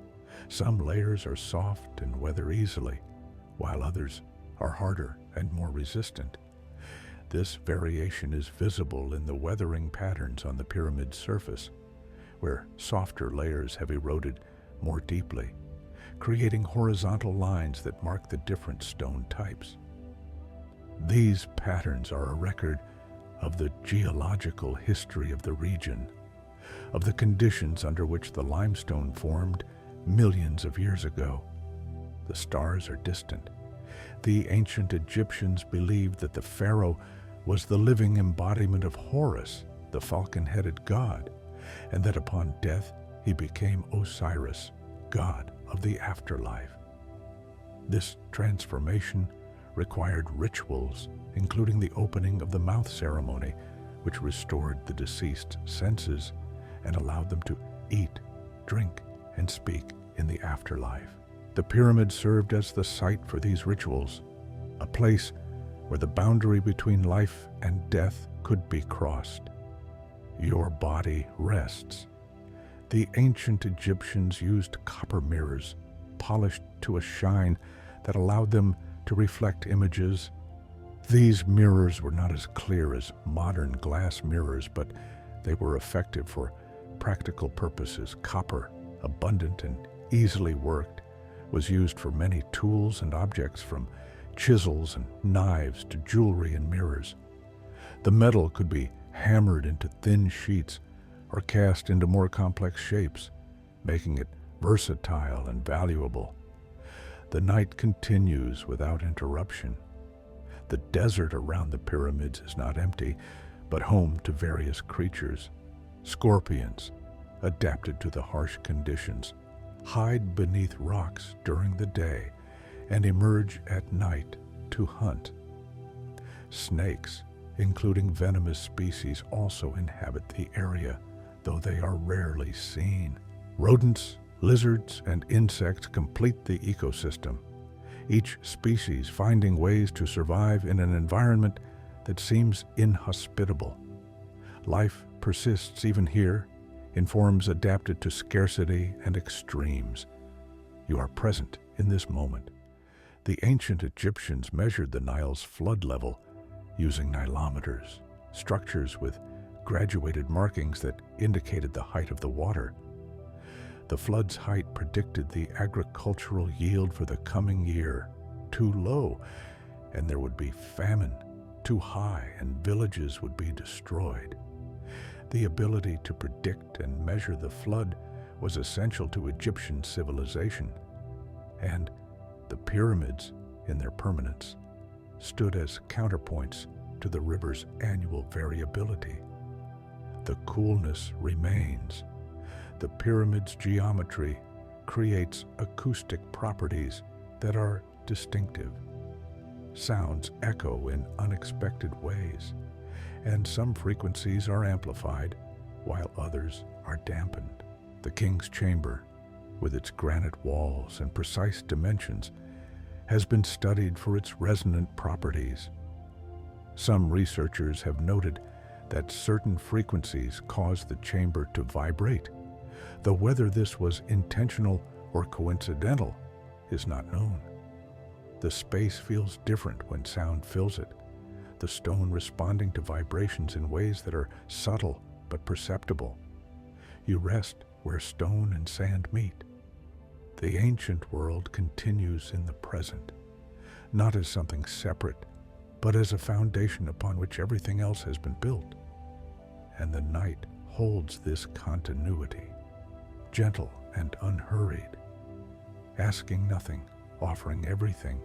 Some layers are soft and weather easily, while others are harder and more resistant. This variation is visible in the weathering patterns on the pyramid's surface, where softer layers have eroded more deeply, creating horizontal lines that mark the different stone types. These patterns are a record of the geological history of the region, of the conditions under which the limestone formed millions of years ago. The stars are distant. The ancient Egyptians believed that the pharaoh was the living embodiment of Horus, the falcon-headed god, and that upon death he became Osiris, god of the afterlife. This transformation required rituals, including the opening of the mouth ceremony, which restored the deceased's senses and allowed them to eat, drink, and speak in the afterlife. The pyramid served as the site for these rituals, a place where the boundary between life and death could be crossed. Your body rests. The ancient Egyptians used copper mirrors, polished to a shine that allowed them to reflect images. These mirrors were not as clear as modern glass mirrors, but they were effective for practical purposes. Copper, abundant and easily worked, was used for many tools and objects, from chisels and knives to jewelry and mirrors. The metal could be hammered into thin sheets or cast into more complex shapes, making it versatile and valuable. The night continues without interruption. The desert around the pyramids is not empty, but home to various creatures. Scorpions, adapted to the harsh conditions, hide beneath rocks during the day and emerge at night to hunt. Snakes, including venomous species, also inhabit the area, though they are rarely seen. Rodents, lizards, and insects complete the ecosystem, each species finding ways to survive in an environment that seems inhospitable. Life persists even here, in forms adapted to scarcity and extremes. You are present in this moment. The ancient Egyptians measured the Nile's flood level using nilometers, structures with graduated markings that indicated the height of the water. The flood's height predicted the agricultural yield for the coming year. Too low, and there would be famine. Too high, and villages would be destroyed. The ability to predict and measure the flood was essential to Egyptian civilization, and the pyramids, in their permanence, stood as counterpoints to the river's annual variability. The coolness remains. The pyramid's geometry creates acoustic properties that are distinctive. Sounds echo in unexpected ways, and some frequencies are amplified while others are dampened. The king's chamber, with its granite walls and precise dimensions, has been studied for its resonant properties. Some researchers have noted that certain frequencies caused the chamber to vibrate, though whether this was intentional or coincidental is not known. The space feels different when sound fills it, the stone responding to vibrations in ways that are subtle but perceptible. You rest where stone and sand meet. The ancient world continues in the present, not as something separate, but as a foundation upon which everything else has been built. And the night holds this continuity, gentle and unhurried, asking nothing, offering everything.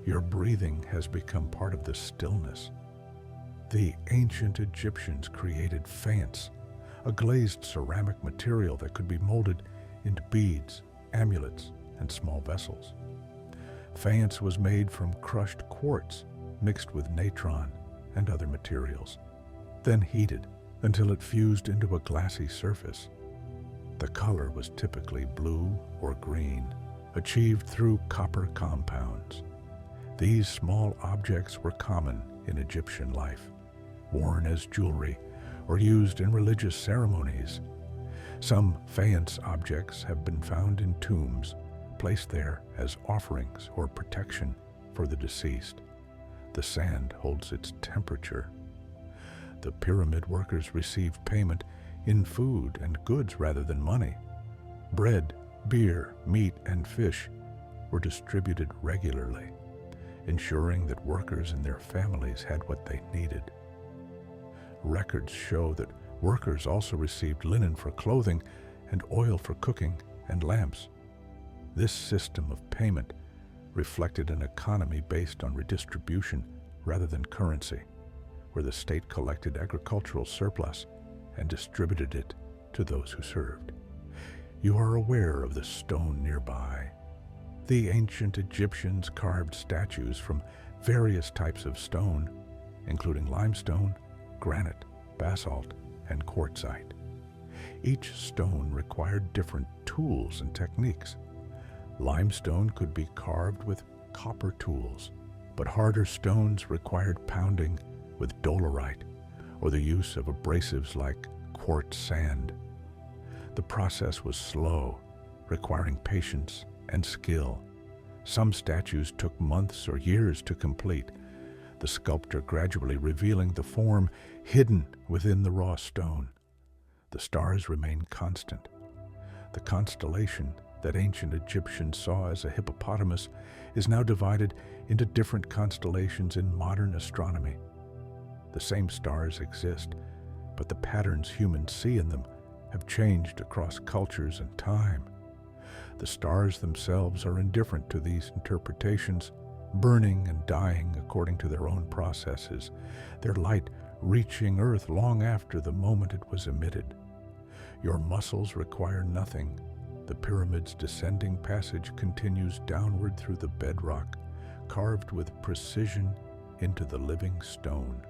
Your breathing has become part of the stillness. The ancient Egyptians created faience, a glazed ceramic material that could be molded into beads, amulets, and small vessels. Faience was made from crushed quartz mixed with natron and other materials, then heated until it fused into a glassy surface. The color was typically blue or green, achieved through copper compounds. These small objects were common in Egyptian life, worn as jewelry or used in religious ceremonies. Some faience objects have been found in tombs, placed there as offerings or protection for the deceased. The sand holds its temperature. The pyramid workers received payment in food and goods rather than money. Bread, beer, meat, and fish were distributed regularly, ensuring that workers and their families had what they needed. Records show that workers also received linen for clothing and oil for cooking and lamps. This system of payment reflected an economy based on redistribution rather than currency, where the state collected agricultural surplus and distributed it to those who served. You are aware of the stone nearby. The ancient Egyptians carved statues from various types of stone, including limestone, granite, basalt, and quartzite. Each stone required different tools and techniques. Limestone could be carved with copper tools, but harder stones required pounding with dolerite or the use of abrasives like quartz sand. The process was slow, requiring patience and skill. Some statues took months or years to complete, the sculptor gradually revealing the form hidden within the raw stone. The stars remain constant. The constellation that ancient Egyptians saw as a hippopotamus is now divided into different constellations in modern astronomy. The same stars exist, but the patterns humans see in them have changed across cultures and time. The stars themselves are indifferent to these interpretations, burning and dying according to their own processes, their light reaching Earth long after the moment it was emitted. Your muscles require nothing. The pyramid's descending passage continues downward through the bedrock, carved with precision into the living stone.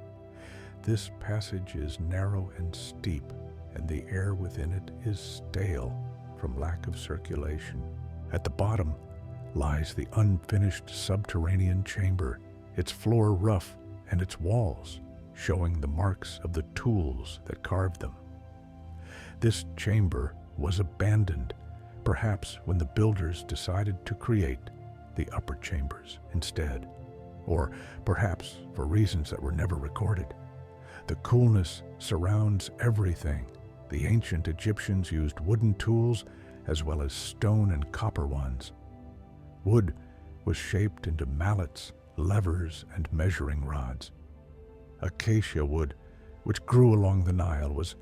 This passage is narrow and steep, and the air within it is stale from lack of circulation. At the bottom lies the unfinished subterranean chamber, its floor rough and its walls showing the marks of the tools that carved them. This chamber was abandoned, perhaps when the builders decided to create the upper chambers instead, or perhaps for reasons that were never recorded. The coolness surrounds everything. The ancient Egyptians used wooden tools as well as stone and copper ones. Wood was shaped into mallets, levers, and measuring rods. Acacia wood, which grew along the Nile, was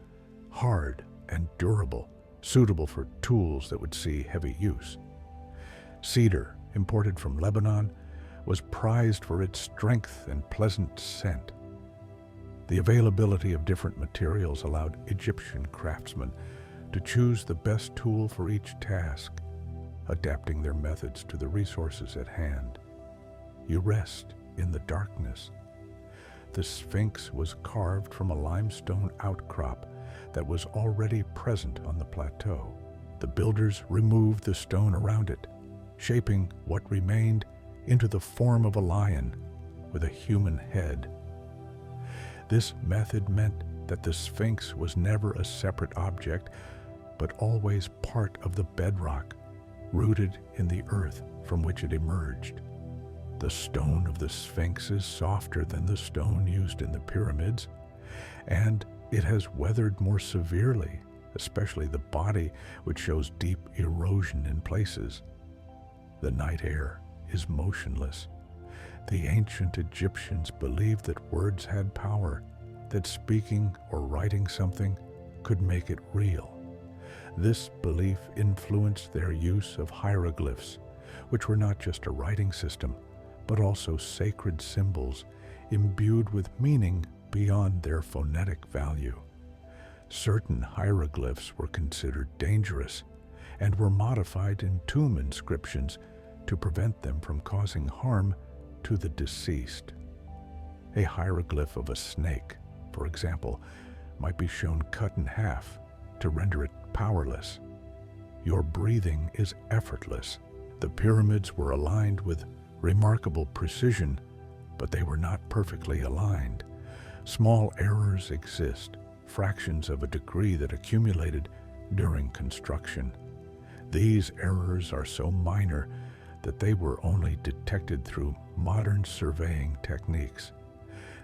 hard and durable, suitable for tools that would see heavy use. Cedar, imported from Lebanon, was prized for its strength and pleasant scent. The availability of different materials allowed Egyptian craftsmen to choose the best tool for each task, adapting their methods to the resources at hand. You rest in the darkness. The Sphinx was carved from a limestone outcrop that was already present on the plateau. The builders removed the stone around it, shaping what remained into the form of a lion with a human head. This method meant that the Sphinx was never a separate object, but always part of the bedrock, rooted in the earth from which it emerged. The stone of the Sphinx is softer than the stone used in the pyramids, and it has weathered more severely, especially the body, which shows deep erosion in places. The night air is motionless. The ancient Egyptians believed that words had power, that speaking or writing something could make it real. This belief influenced their use of hieroglyphs, which were not just a writing system, but also sacred symbols imbued with meaning beyond their phonetic value. Certain hieroglyphs were considered dangerous and were modified in tomb inscriptions to prevent them from causing harm to the deceased. A hieroglyph of a snake, for example, might be shown cut in half to render it powerless. Your breathing is effortless. The pyramids were aligned with remarkable precision, but they were not perfectly aligned. Small errors exist, fractions of a degree that accumulated during construction. These errors are so minor that they were only detected through modern surveying techniques.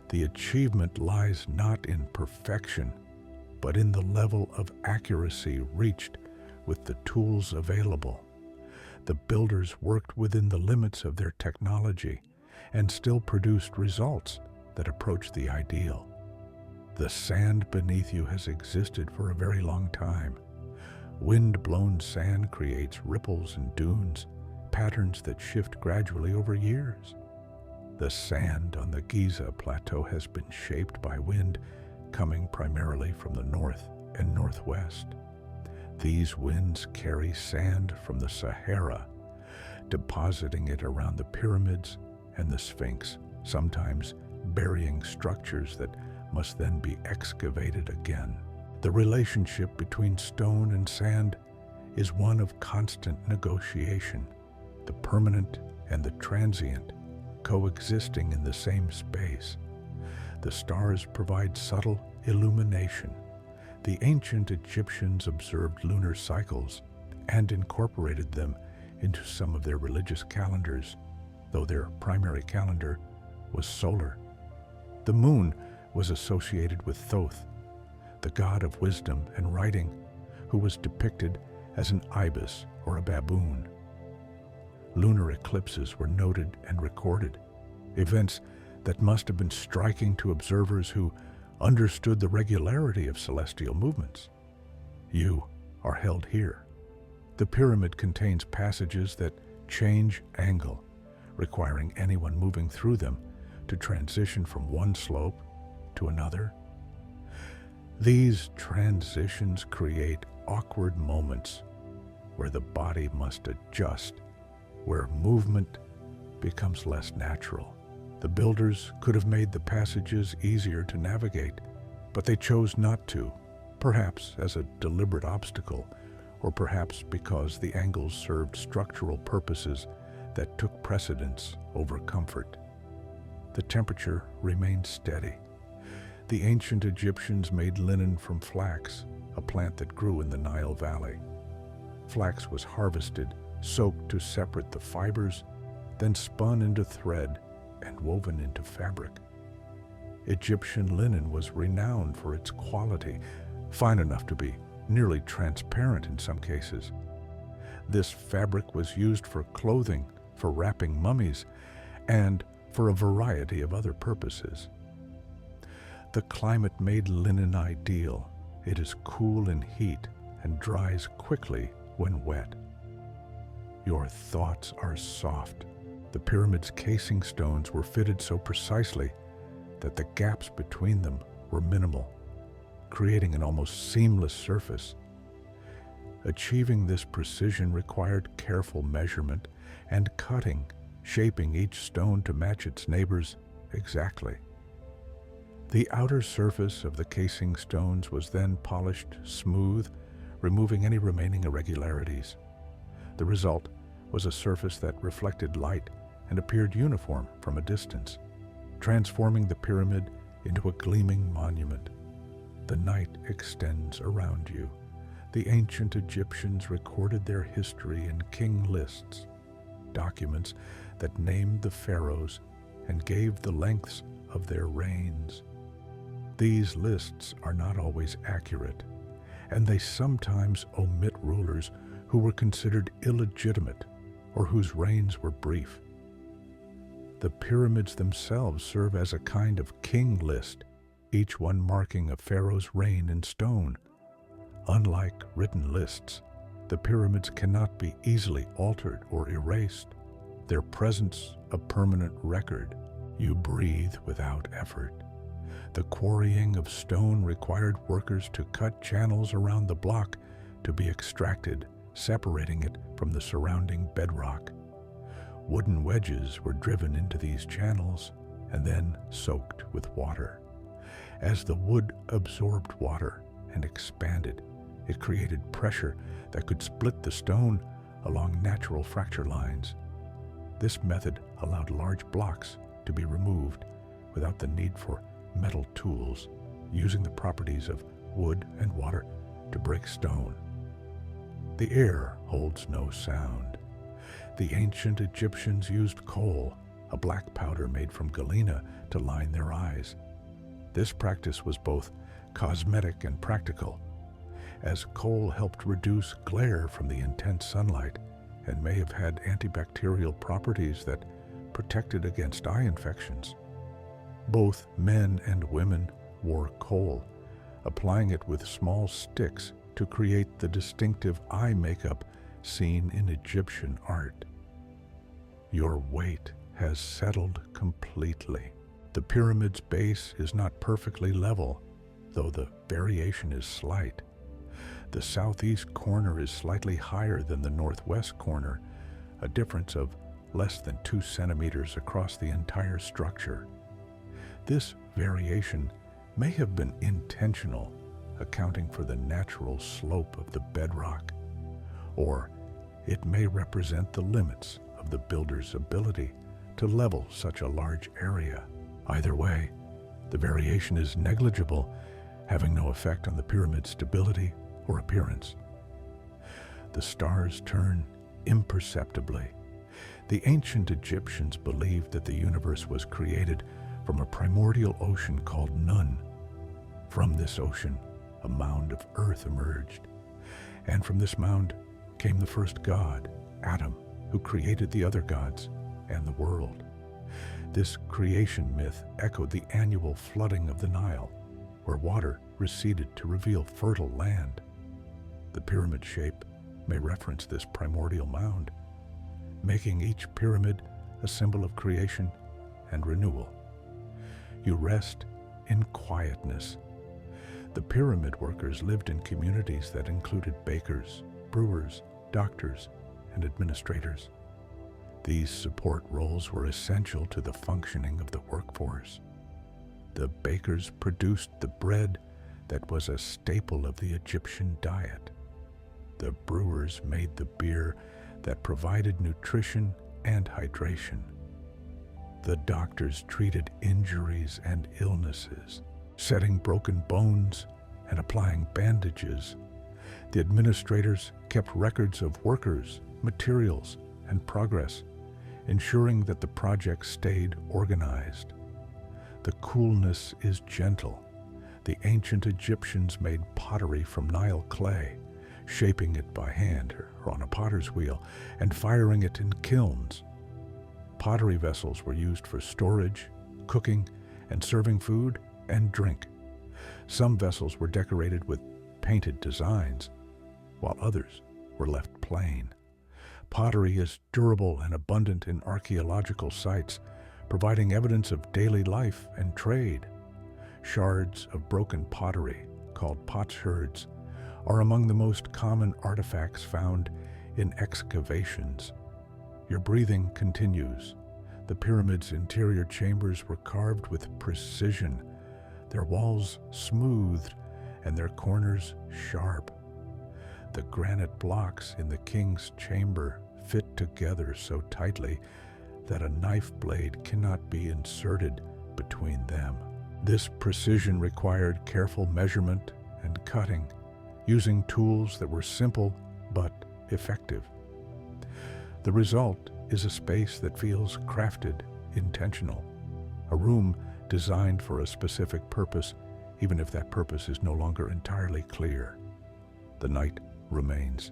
The achievement lies not in perfection, but in the level of accuracy reached with the tools available. The builders worked within the limits of their technology and still produced results that approach the ideal. The sand beneath you has existed for a very long time. Wind-blown sand creates ripples and dunes, patterns that shift gradually over years. The sand on the Giza plateau has been shaped by wind coming primarily from the north and northwest. These winds carry sand from the Sahara, depositing it around the pyramids and the Sphinx, sometimes burying structures that must then be excavated again. The relationship between stone and sand is one of constant negotiation, the permanent and the transient coexisting in the same space. The stars provide subtle illumination. The ancient Egyptians observed lunar cycles and incorporated them into some of their religious calendars, though their primary calendar was solar. The moon was associated with Thoth, the god of wisdom and writing, who was depicted as an ibis or a baboon. Lunar eclipses were noted and recorded, events that must have been striking to observers who understood the regularity of celestial movements. You are held here. The pyramid contains passages that change angle, requiring anyone moving through them to transition from one slope to another. These transitions create awkward moments where the body must adjust, where movement becomes less natural. The builders could have made the passages easier to navigate, but they chose not to, perhaps as a deliberate obstacle, or perhaps because the angles served structural purposes that took precedence over comfort. The temperature remained steady. The ancient Egyptians made linen from flax, a plant that grew in the Nile Valley. Flax was harvested, soaked to separate the fibers, then spun into thread and woven into fabric. Egyptian linen was renowned for its quality, fine enough to be nearly transparent in some cases. This fabric was used for clothing, for wrapping mummies, and for a variety of other purposes. The climate made linen ideal. It is cool in heat and dries quickly when wet. Your thoughts are soft. The pyramid's casing stones were fitted so precisely that the gaps between them were minimal, creating an almost seamless surface. Achieving this precision required careful measurement and cutting, shaping each stone to match its neighbors exactly. The outer surface of the casing stones was then polished smooth, removing any remaining irregularities. The result was a surface that reflected light and appeared uniform from a distance, transforming the pyramid into a gleaming monument. The night extends around you. The ancient Egyptians recorded their history in king lists, documents that named the pharaohs and gave the lengths of their reigns. These lists are not always accurate, and they sometimes omit rulers who were considered illegitimate or whose reigns were brief. The pyramids themselves serve as a kind of king list, each one marking a pharaoh's reign in stone. Unlike written lists, the pyramids cannot be easily altered or erased, their presence a permanent record. You breathe without effort. The quarrying of stone required workers to cut channels around the block to be extracted, separating it from the surrounding bedrock. Wooden wedges were driven into these channels and then soaked with water. As the wood absorbed water and expanded, it created pressure that could split the stone along natural fracture lines. This method allowed large blocks to be removed without the need for metal tools, using the properties of wood and water to break stone. The air holds no sound. The ancient Egyptians used coal, a black powder made from galena, to line their eyes. This practice was both cosmetic and practical, as coal helped reduce glare from the intense sunlight and may have had antibacterial properties that protected against eye infections. Both men and women wore coal, applying it with small sticks to create the distinctive eye makeup seen in Egyptian art. Your weight has settled completely. The pyramid's base is not perfectly level, though the variation is slight. The southeast corner is slightly higher than the northwest corner, a difference of less than 2 centimeters across the entire structure. This variation may have been intentional, accounting for the natural slope of the bedrock, or it may represent the limits of the builder's ability to level such a large area. Either way, the variation is negligible, having no effect on the pyramid's stability or appearance. The stars turn imperceptibly. The ancient Egyptians believed that the universe was created from a primordial ocean called Nun. From this ocean, a mound of earth emerged, and from this mound came the first god, Adam, who created the other gods and the world. This creation myth echoed the annual flooding of the Nile, where water receded to reveal fertile land. The pyramid shape may reference this primordial mound, making each pyramid a symbol of creation and renewal. You rest in quietness. The pyramid workers lived in communities that included bakers, brewers, doctors, and administrators. These support roles were essential to the functioning of the workforce. The bakers produced the bread that was a staple of the Egyptian diet. The brewers made the beer that provided nutrition and hydration. The doctors treated injuries and illnesses, setting broken bones and applying bandages. The administrators kept records of workers, materials, and progress, ensuring that the project stayed organized. The coolness is gentle. The ancient Egyptians made pottery from Nile clay, shaping it by hand or on a potter's wheel, and firing it in kilns. Pottery vessels were used for storage, cooking, and serving food and drink. Some vessels were decorated with painted designs, while others were left plain. Pottery is durable and abundant in archaeological sites, providing evidence of daily life and trade. Shards of broken pottery, called potsherds, are among the most common artifacts found in excavations. Your breathing continues. The pyramid's interior chambers were carved with precision, their walls smoothed and their corners sharp. The granite blocks in the king's chamber fit together so tightly that a knife blade cannot be inserted between them. This precision required careful measurement and cutting, using tools that were simple but effective. The result is a space that feels crafted, intentional, a room designed for a specific purpose, even if that purpose is no longer entirely clear. The night remains.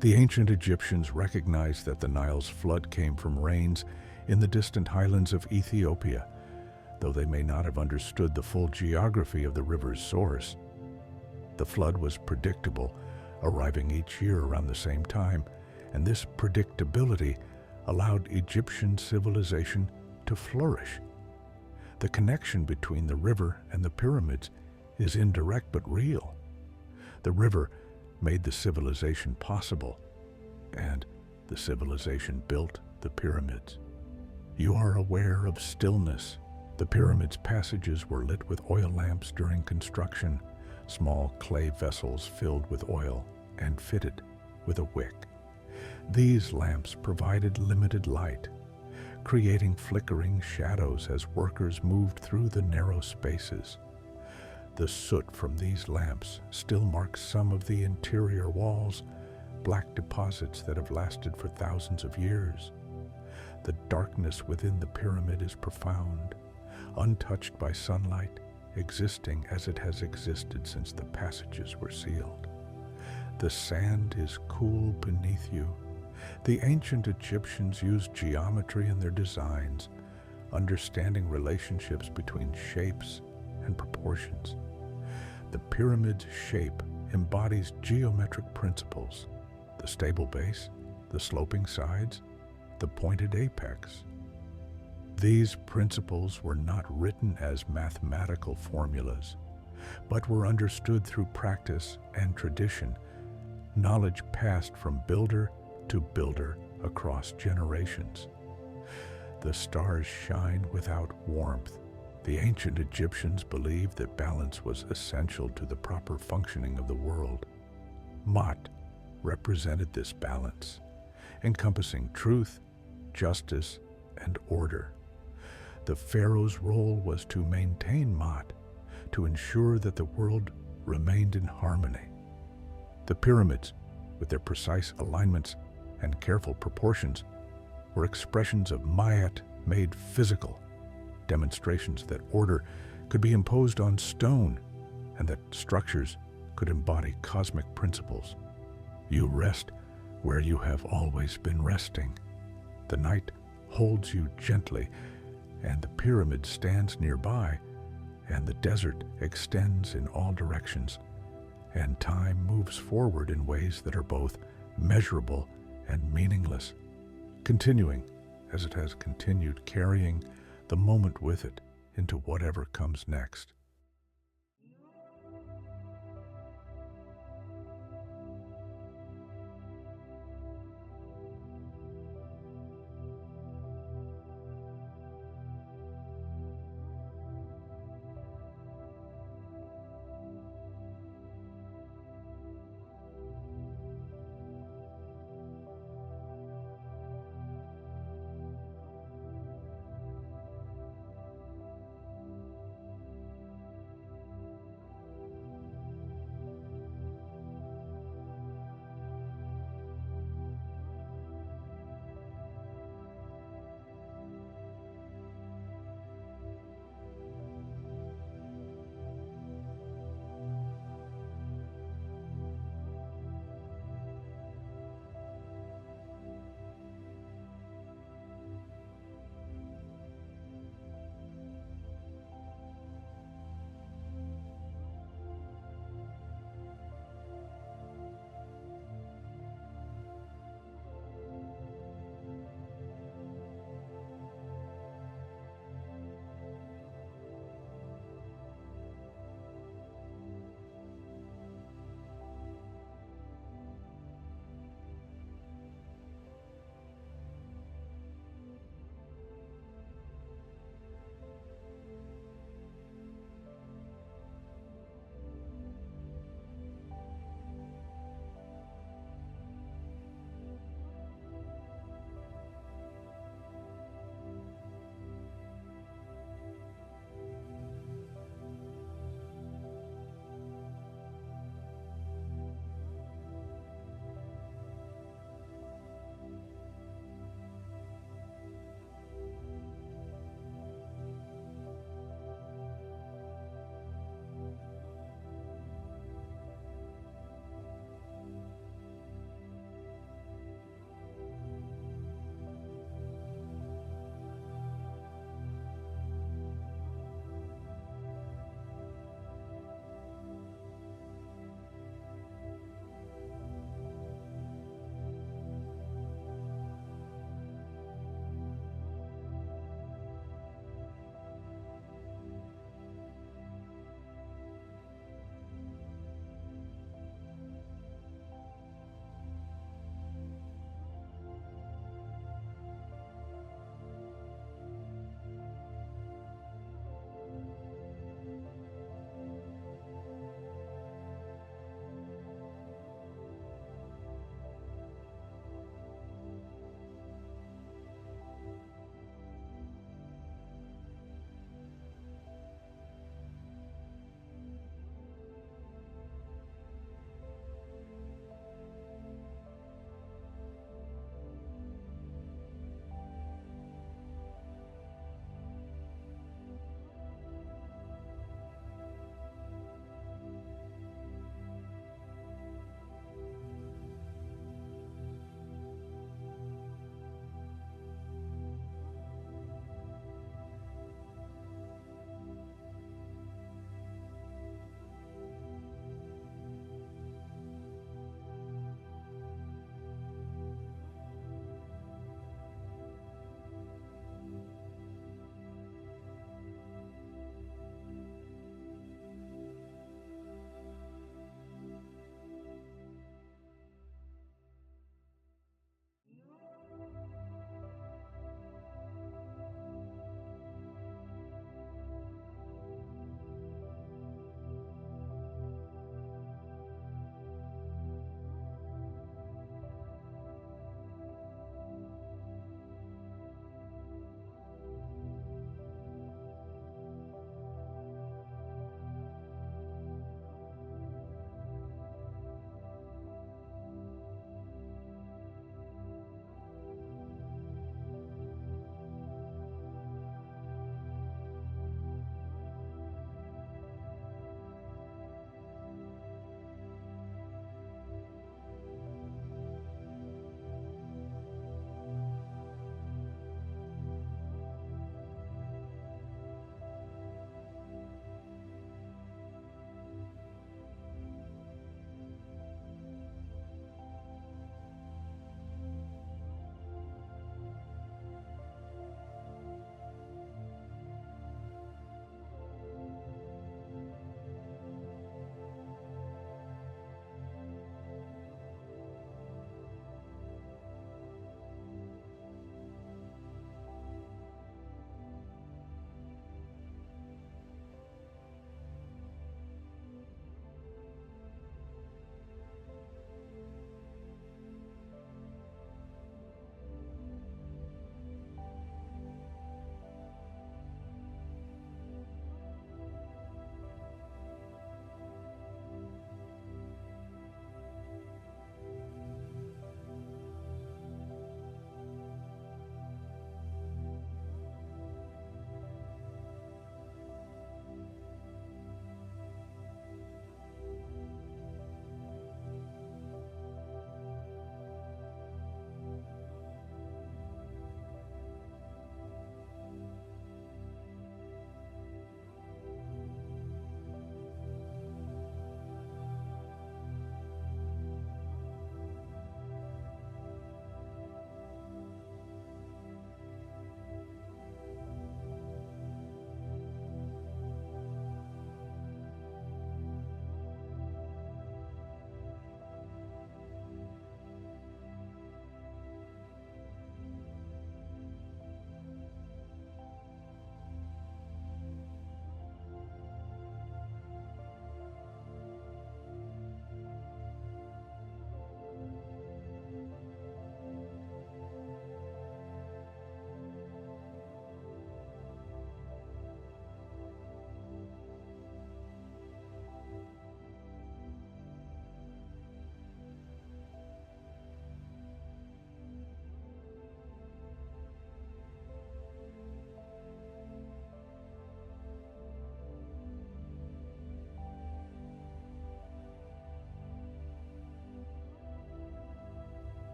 The ancient Egyptians recognized that the Nile's flood came from rains in the distant highlands of Ethiopia, though they may not have understood the full geography of the river's source. The flood was predictable, arriving each year around the same time, and this predictability allowed Egyptian civilization to flourish. The connection between the river and the pyramids is indirect but real. The river made the civilization possible, and the civilization built the pyramids. You are aware of stillness. The pyramids' passages were lit with oil lamps during construction, small clay vessels filled with oil and fitted with a wick. These lamps provided limited light, creating flickering shadows as workers moved through the narrow spaces. The soot from these lamps still marks some of the interior walls, black deposits that have lasted for thousands of years. The darkness within the pyramid is profound, untouched by sunlight, existing as it has existed since the passages were sealed. The sand is cool beneath you. The ancient Egyptians used geometry in their designs, understanding relationships between shapes and proportions. The pyramid's shape embodies geometric principles: the stable base, the sloping sides, the pointed apex. These principles were not written as mathematical formulas, but were understood through practice and tradition, knowledge passed from builder to builder across generations. The stars shine without warmth. The ancient Egyptians believed that balance was essential to the proper functioning of the world. Ma'at represented this balance, encompassing truth, justice, and order. The pharaoh's role was to maintain Ma'at, to ensure that the world remained in harmony. The pyramids, with their precise alignments and careful proportions, were expressions of Ma'at made physical, demonstrations that order could be imposed on stone and that structures could embody cosmic principles. You rest where you have always been resting. The night holds you gently, and the pyramid stands nearby, and the desert extends in all directions, and time moves forward in ways that are both measurable and meaningless, continuing as it has continued, carrying the moment with it into whatever comes next.